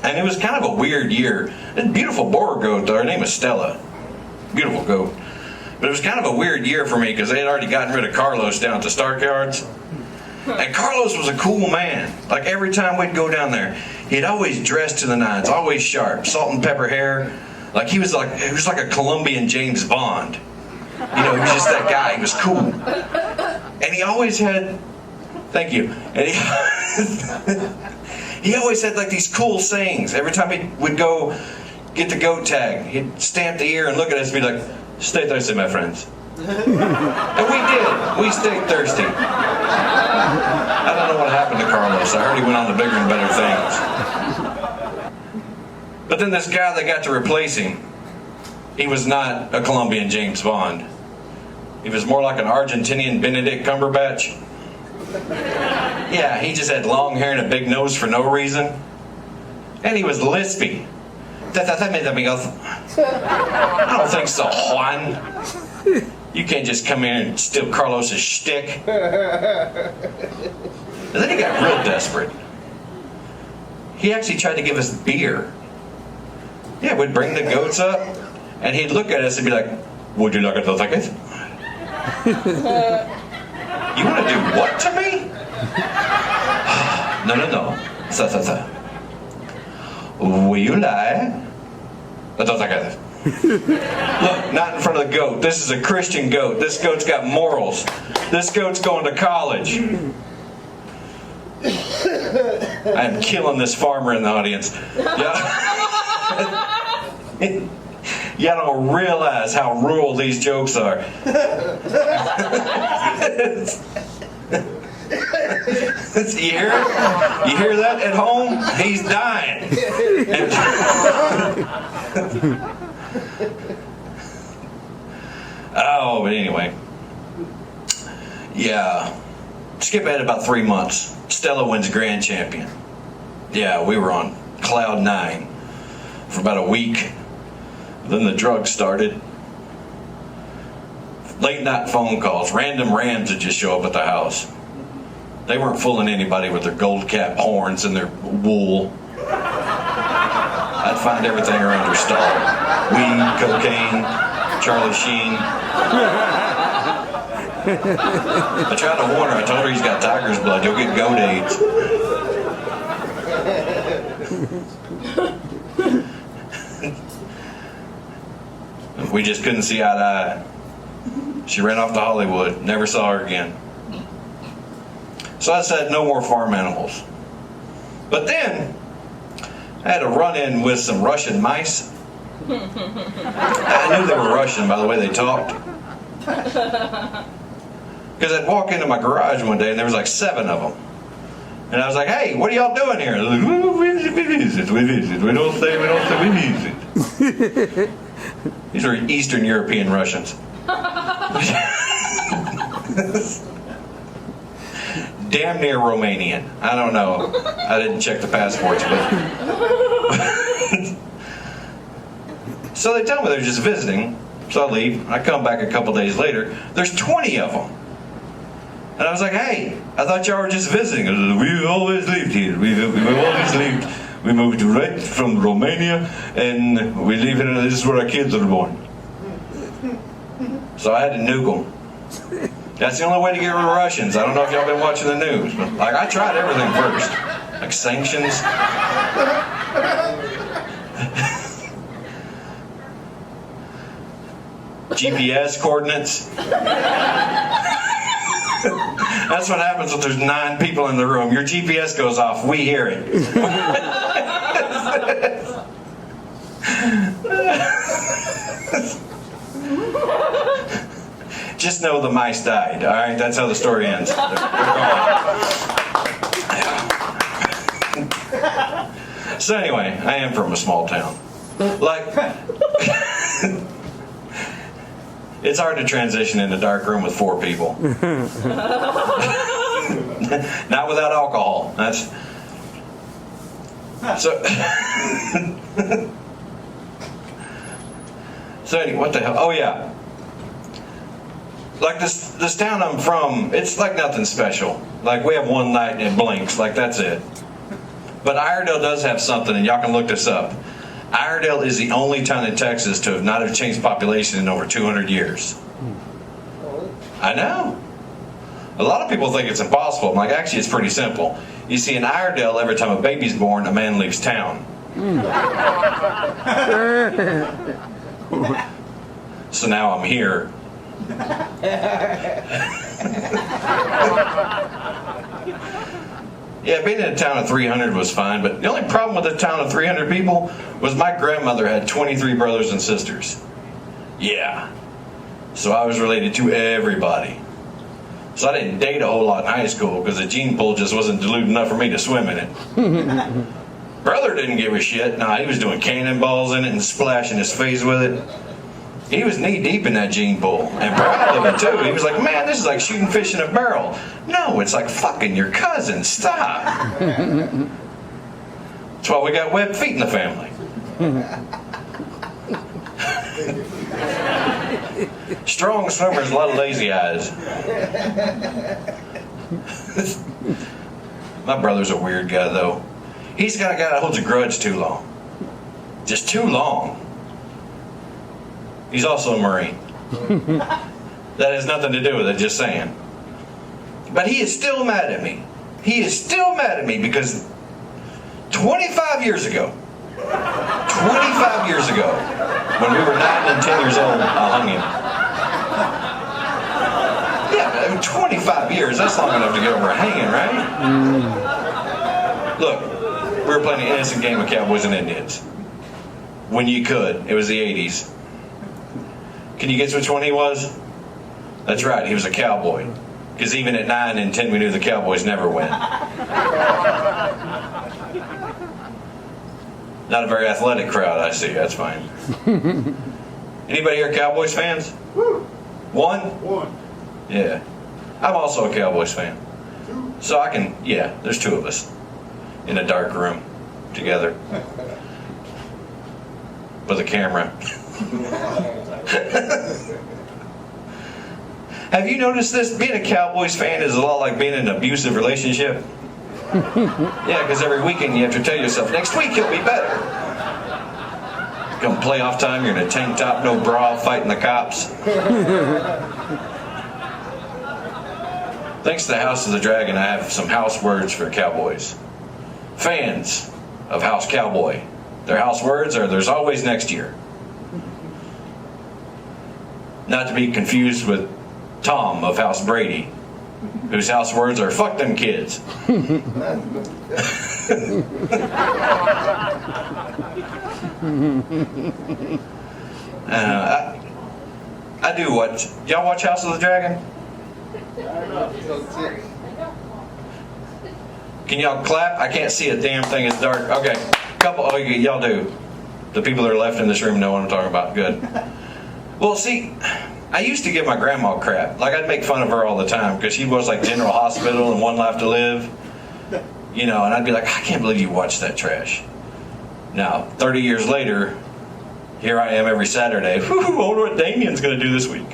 And it was kind of a weird year. This beautiful boar goat, though. Her name is Stella. Beautiful goat. But it was kind of a weird year for me because they had already gotten rid of Carlos down at the Stark Yards. And Carlos was a cool man. Like, every time we'd go down there, he'd always dress to the nines, always sharp, salt and pepper hair. Like, he was like a Colombian James Bond. You know, he was just that guy. He was cool. And he always had, thank you. And he always had like these cool sayings. Every time he would go get the goat tag, he'd stamp the ear and look at us and be like, "Stay thirsty, my friends." And we did. We stayed thirsty. I don't know what happened to Carlos. I heard he went on to bigger and better things. But then this guy that got to replace him, he was not a Colombian James Bond. He was more like an Argentinian Benedict Cumberbatch. Yeah, he just had long hair and a big nose for no reason. And he was lispy. I don't think so, Juan. You can't just come in and steal Carlos's shtick. And then he got real desperate. He actually tried to give us beer. Yeah, we'd bring the goats up, and he'd look at us and be like, "Would you like a ticket?" You want to do what to me? No. Sa. Will you lie? Look, not in front of the goat. This is a Christian goat. This goat's got morals. This goat's going to college. I'm killing this farmer in the audience. Y'all don't realize how rural these jokes are. You hear it? You hear that at home? He's dying. Oh, but anyway. Yeah. Skip ahead about 3 months. Stella wins grand champion. Yeah, we were on cloud 9 for about a week. Then the drugs started. Late night phone calls. Random Rams would just show up at the house. They weren't fooling anybody with their gold cap horns and their wool. I'd find everything around her stall. Weed, cocaine, Charlie Sheen. I tried to warn her. I told her he's got tiger's blood. You'll get goat AIDS. We just couldn't see eye to eye. She ran off to Hollywood. Never saw her again. So I said, no more farm animals. But then, I had a run-in with some Russian mice. I knew they were Russian by the way they talked. Because I'd walk into my garage one day and there was like 7 of them. And I was like, hey, what are y'all doing here? Like, we visit. We don't say, we visit. These are Eastern European Russians. Damn near Romanian. I don't know. I didn't check the passports, but... So they tell me they're just visiting. So I leave. I come back a couple days later. There's 20 of them. And I was like, hey, I thought y'all were just visiting. We've always lived here. We've always lived. We moved right from Romania, and we live in, this is where our kids are born. So I had to nuke them. That's the only way to get rid of Russians. I don't know if y'all been watching the news, but like I tried everything first. Like sanctions. GPS coordinates. That's what happens when there's 9 people in the room. Your GPS goes off, we hear it. Just know the mice died, all right? That's how the story ends. So anyway, I am from a small town. Like, it's hard to transition in a dark room with 4 people. Not without alcohol. That's so. So anyway, what the hell? Oh yeah. Like this town I'm from, it's like nothing special. Like we have one night and it blinks. Like that's it. But Iredell does have something, and y'all can look this up. Iredell is the only town in Texas to not have changed population in over 200 years. I know. A lot of people think it's impossible. I'm like, actually, it's pretty simple. You see, in Iredell, every time a baby's born, a man leaves town. So now I'm here. Yeah, being in a town of 300 was fine, but the only problem with a town of 300 people was my grandmother had 23 brothers and sisters. Yeah. So I was related to everybody. So I didn't date a whole lot in high school because the gene pool just wasn't dilute enough for me to swim in it. Brother didn't give a shit. Nah, he was doing cannonballs in it and splashing his face with it. He was knee deep in that gene pool and proud of it too. He was like, man, this is like shooting fish in a barrel. No, it's like fucking your cousin. Stop. That's why we got webbed feet in the family. Strong swimmers, a lot of lazy eyes. My brother's a weird guy though. He's got a guy that holds a grudge too long. Just too long. He's also a Marine. That has nothing to do with it, just saying. But he is still mad at me. He is still mad at me because 25 years ago, when we were 9 and 10 years old, I hung him. Yeah, I mean, 25 years, that's long enough to get over a hanging, right? Look, we were playing an innocent game of Cowboys and Indians. When you could. It was the 80s. Can you guess which one he was? That's right, he was a cowboy. Because even at 9 and 10, we knew the Cowboys never win. Not a very athletic crowd, I see. That's fine. Anybody here Cowboys fans? One? Yeah. I'm also a Cowboys fan. So I can, yeah, there's two of us in a dark room together with a camera. Have you noticed this? Being a Cowboys fan is a lot like being in an abusive relationship. Yeah, because every weekend you have to tell yourself, next week he'll be better. Come playoff time, you're in a tank top, no bra, fighting the cops. Thanks to the House of the Dragon, I have some house words for Cowboys. Fans of House Cowboy. Their house words are, there's always next year. Not to be confused with Tom of House Brady, whose house words are, fuck them kids. I do watch. Y'all watch House of the Dragon? Can y'all clap? I can't see a damn thing. It's dark. Okay, couple. Oh, y'all do. The people that are left in this room know what I'm talking about. Good. Well, see, I used to give my grandma crap. Like, I'd make fun of her all the time because she was like General Hospital and One Life to Live. You know, and I'd be like, I can't believe you watched that trash. Now, 30 years later, here I am every Saturday. Whew, I wonder what Damien's going to do this week.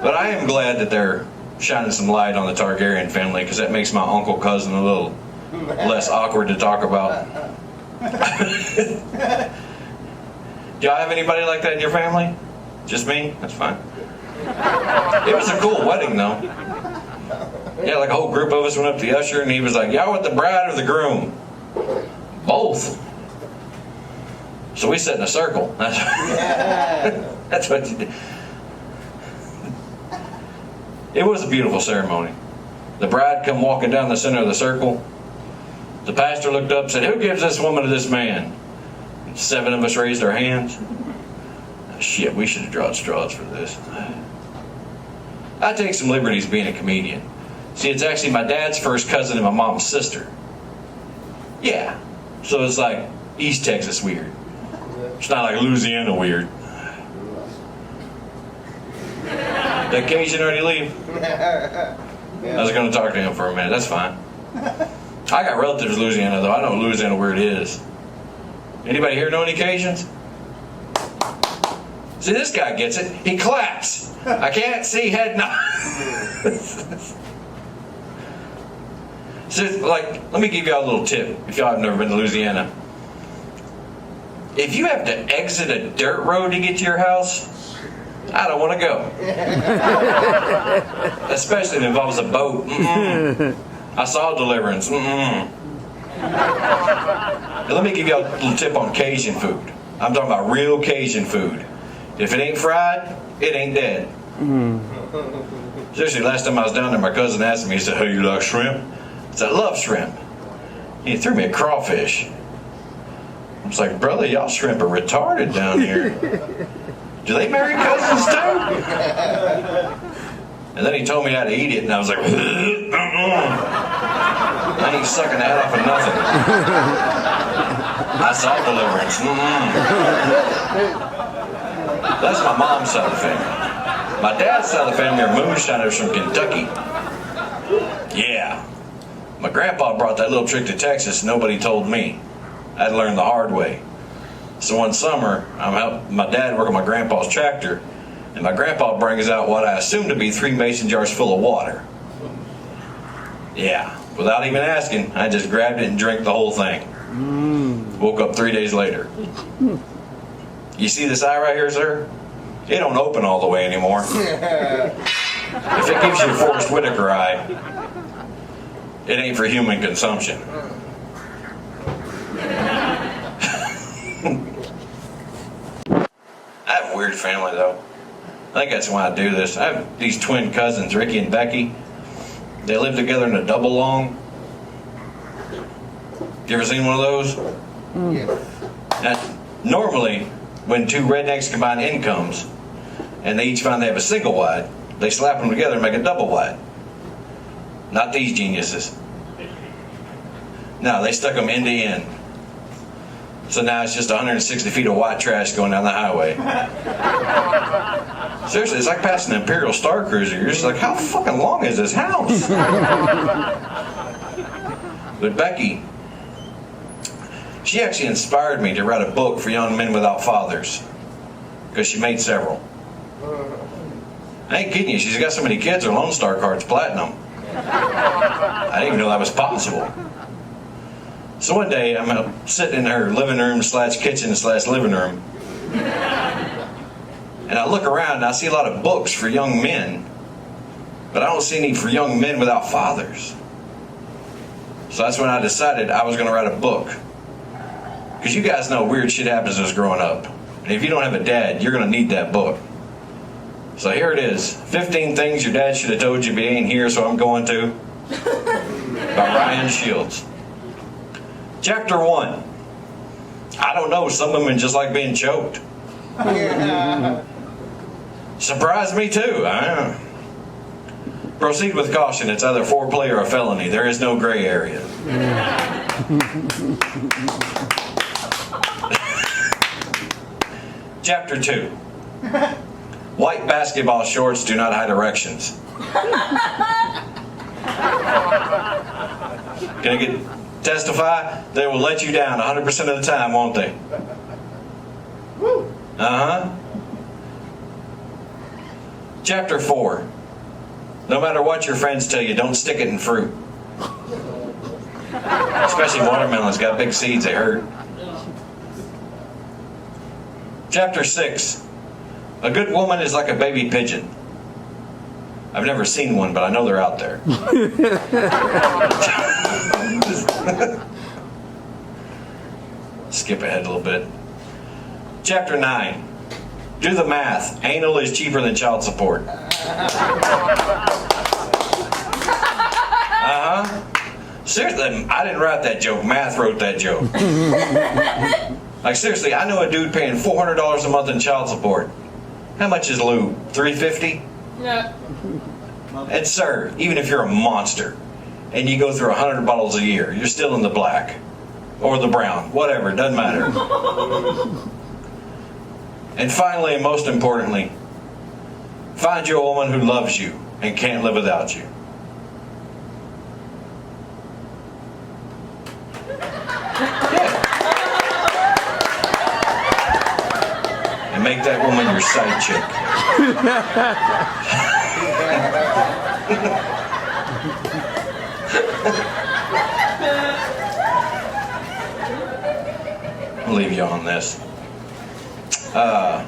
But I am glad that they're shining some light on the Targaryen family because that makes my uncle cousin a little less awkward to talk about. Do y'all have anybody like that in your family? Just me? That's fine. It was a cool wedding, though. Yeah, like a whole group of us went up to the usher, and he was like, y'all with the bride or the groom? Both. So we sat in a circle. That's what you did. It was a beautiful ceremony. The bride come walking down the center of the circle. The pastor looked up and said, who gives this woman to this man? 7 of us raised our hands. Shit, we should have drawn straws for this. I take some liberties being a comedian. See, it's actually my dad's first cousin and my mom's sister. Yeah. So it's like East Texas weird. It's not like Louisiana weird. Did Cajun already leave? I was going to talk to him for a minute. That's fine. I got relatives in Louisiana, though. I know Louisiana where it is. Anybody here know any Cajuns? See, this guy gets it. He claps. I can't see head nods. So, like, let me give y'all a little tip if y'all have never been to Louisiana. If you have to exit a dirt road to get to your house, I don't want to go. Especially if it involves a boat. Mm-mm. I saw Deliverance. Mm-mm. Now, let me give y'all a little tip on Cajun food. I'm talking about real Cajun food. If it ain't fried, it ain't dead. Seriously, last time I was down there, my cousin asked me, he said, hey, you like shrimp? I said, I love shrimp. He threw me a crawfish. I was like, brother, y'all shrimp are retarded down here. Do they marry cousins too? And then he told me how to eat it, and I was like, I ain't sucking the head off of nothing. I saw Deliverance. That's my mom's side of the family. My dad's side of the family are moonshiners from Kentucky. Yeah. My grandpa brought that little trick to Texas, nobody told me. I had to learn the hard way. So one summer, I'm helping my dad work on my grandpa's tractor, and my grandpa brings out what I assume to be 3 mason jars full of water. Yeah, without even asking, I just grabbed it and drank the whole thing. Woke up 3 days later. You see this eye right here, sir? It don't open all the way anymore. If it gives you a Forrest Whitaker eye, it ain't for human consumption. I have a weird family, though. I think that's why I do this. I have these twin cousins, Ricky and Becky. They live together in a double long. You ever seen one of those? Yes. Now, normally, when 2 rednecks combine incomes, and they each find they have a single wide, they slap them together and make a double wide. Not these geniuses. No, they stuck them end to end. So now it's just 160 feet of white trash going down the highway. Seriously, it's like passing an Imperial Star Cruiser. You're just like, how fucking long is this house? But Becky, she actually inspired me to write a book for young men without fathers. Because she made several. I ain't kidding you, she's got so many kids, her Lone Star card's platinum. I didn't even know that was possible. So one day, I'm sitting in her living room / kitchen / living room. And I look around and I see a lot of books for young men. But I don't see any for young men without fathers. So that's when I decided I was going to write a book. Because you guys know weird shit happens to us growing up. And if you don't have a dad, you're going to need that book. So here it is. 15 things your dad should have told you but he ain't here, so I'm going to. By Ryan Shields. Chapter 1. I don't know, some women just like being choked. Yeah. Surprised me too. Proceed with caution. It's either foreplay or a felony. There is no gray area. Chapter 2. White basketball shorts do not hide erections. Can I get testify? They will let you down 100% of the time, won't they? Uh-huh. Chapter 4. No matter what your friends tell you, don't stick it in fruit. Especially watermelons, got big seeds, they hurt. Chapter 6. A good woman is like a baby pigeon. I've never seen one, but I know they're out there. Skip ahead a little bit. Chapter 9. Do the math. Anal is cheaper than child support. Uh-huh. Seriously, I didn't write that joke. Math wrote that joke. Like, seriously, I know a dude paying $400 a month in child support. How much is lube? $350? Yeah. And sir, even if you're a monster and you go through 100 bottles a year, you're still in the black. Or the brown. Whatever, doesn't matter. And finally, and most importantly, find you a woman who loves you and can't live without you. And make that woman your side chick. I'll leave you on this. I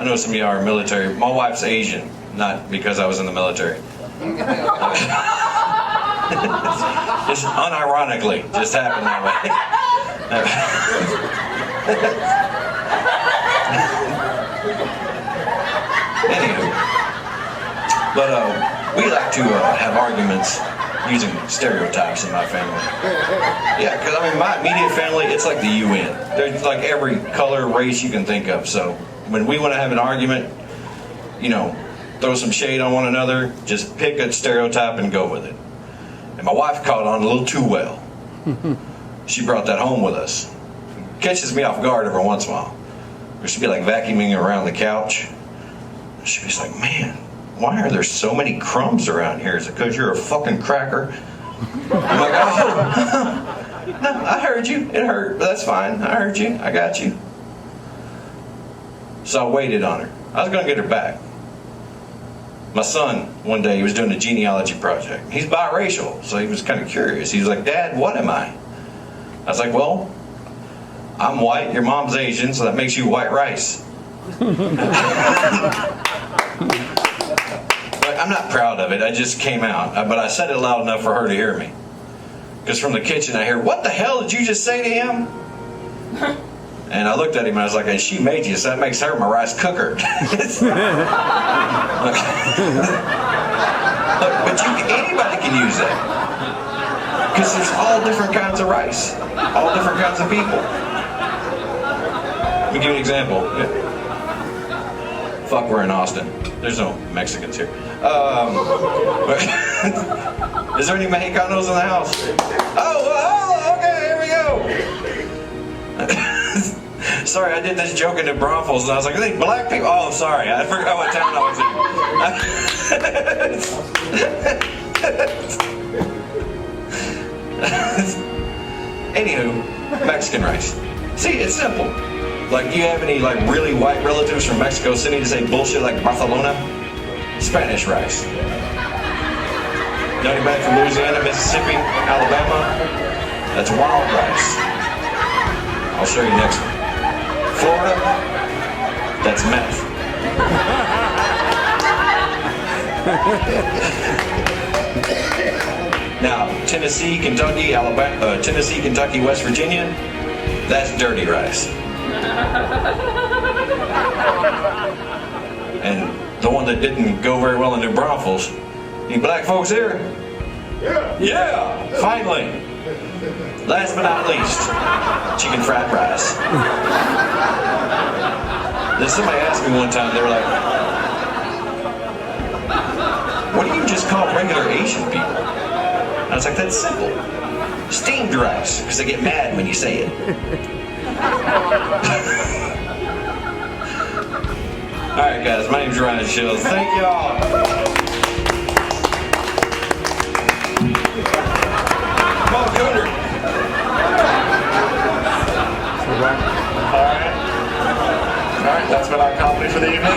know some of y'all are military. My wife's Asian, not because I was in the military. Just unironically, just happened that way. Anywho, but we like to have arguments using stereotypes in my family. Yeah, because I mean, my immediate family, it's like the UN. There's like every color, race you can think of. So when we want to have an argument, you know, throw some shade on one another, just pick a stereotype and go with it. And my wife caught on a little too well. She brought that home with us. Catches me off guard every once in a while. She'd be like vacuuming around the couch. She'd be just like, man, why are there so many crumbs around here? Is it because you're a fucking cracker? I'm like, oh, no, I heard you. It hurt, but that's fine. I heard you. I got you. So I waited on her. I was going to get her back. My son, one day, he was doing a genealogy project. He's biracial, so he was kind of curious. He was like, Dad, what am I? I was like, well, I'm white, your mom's Asian, so that makes you white rice. I'm not proud of it. I just came out. But I said it loud enough for her to hear me. Because from the kitchen I hear, what the hell did you just say to him? And I looked at him and I was like, and she made you, so that makes her my rice cooker. But anybody can use that. Because there's all different kinds of rice. All different kinds of people. Let me give you an example. Fuck, we're in Austin. There's no Mexicans here. Is there any Mexicanos in the house? Oh, okay, here we go. sorry, I did this joke in New Braunfels, and I was like, I think black people. Oh, sorry, I forgot what town I was in. Anywho, Mexican rice. See, it's simple. Like, you have any like really white relatives from Mexico City to say bullshit like Barcelona? Spanish rice. Know anybody from Louisiana, Mississippi, Alabama? That's wild rice. I'll show you next one. Florida, that's meth. Now, Tennessee, Kentucky, West Virginia, that's dirty rice. And the one that didn't go very well in New Braunfels, you black folks here? Yeah, finally. Last but not least, chicken fried rice. Then somebody asked me one time, they were like, what do you just call regular Asian people? I was like, that's simple. Steamed rice, because they get mad when you say it. Alright guys, my name's Ryan Shields. Thank y'all. Come on, Junior. Alright, that's been our comedy for the evening.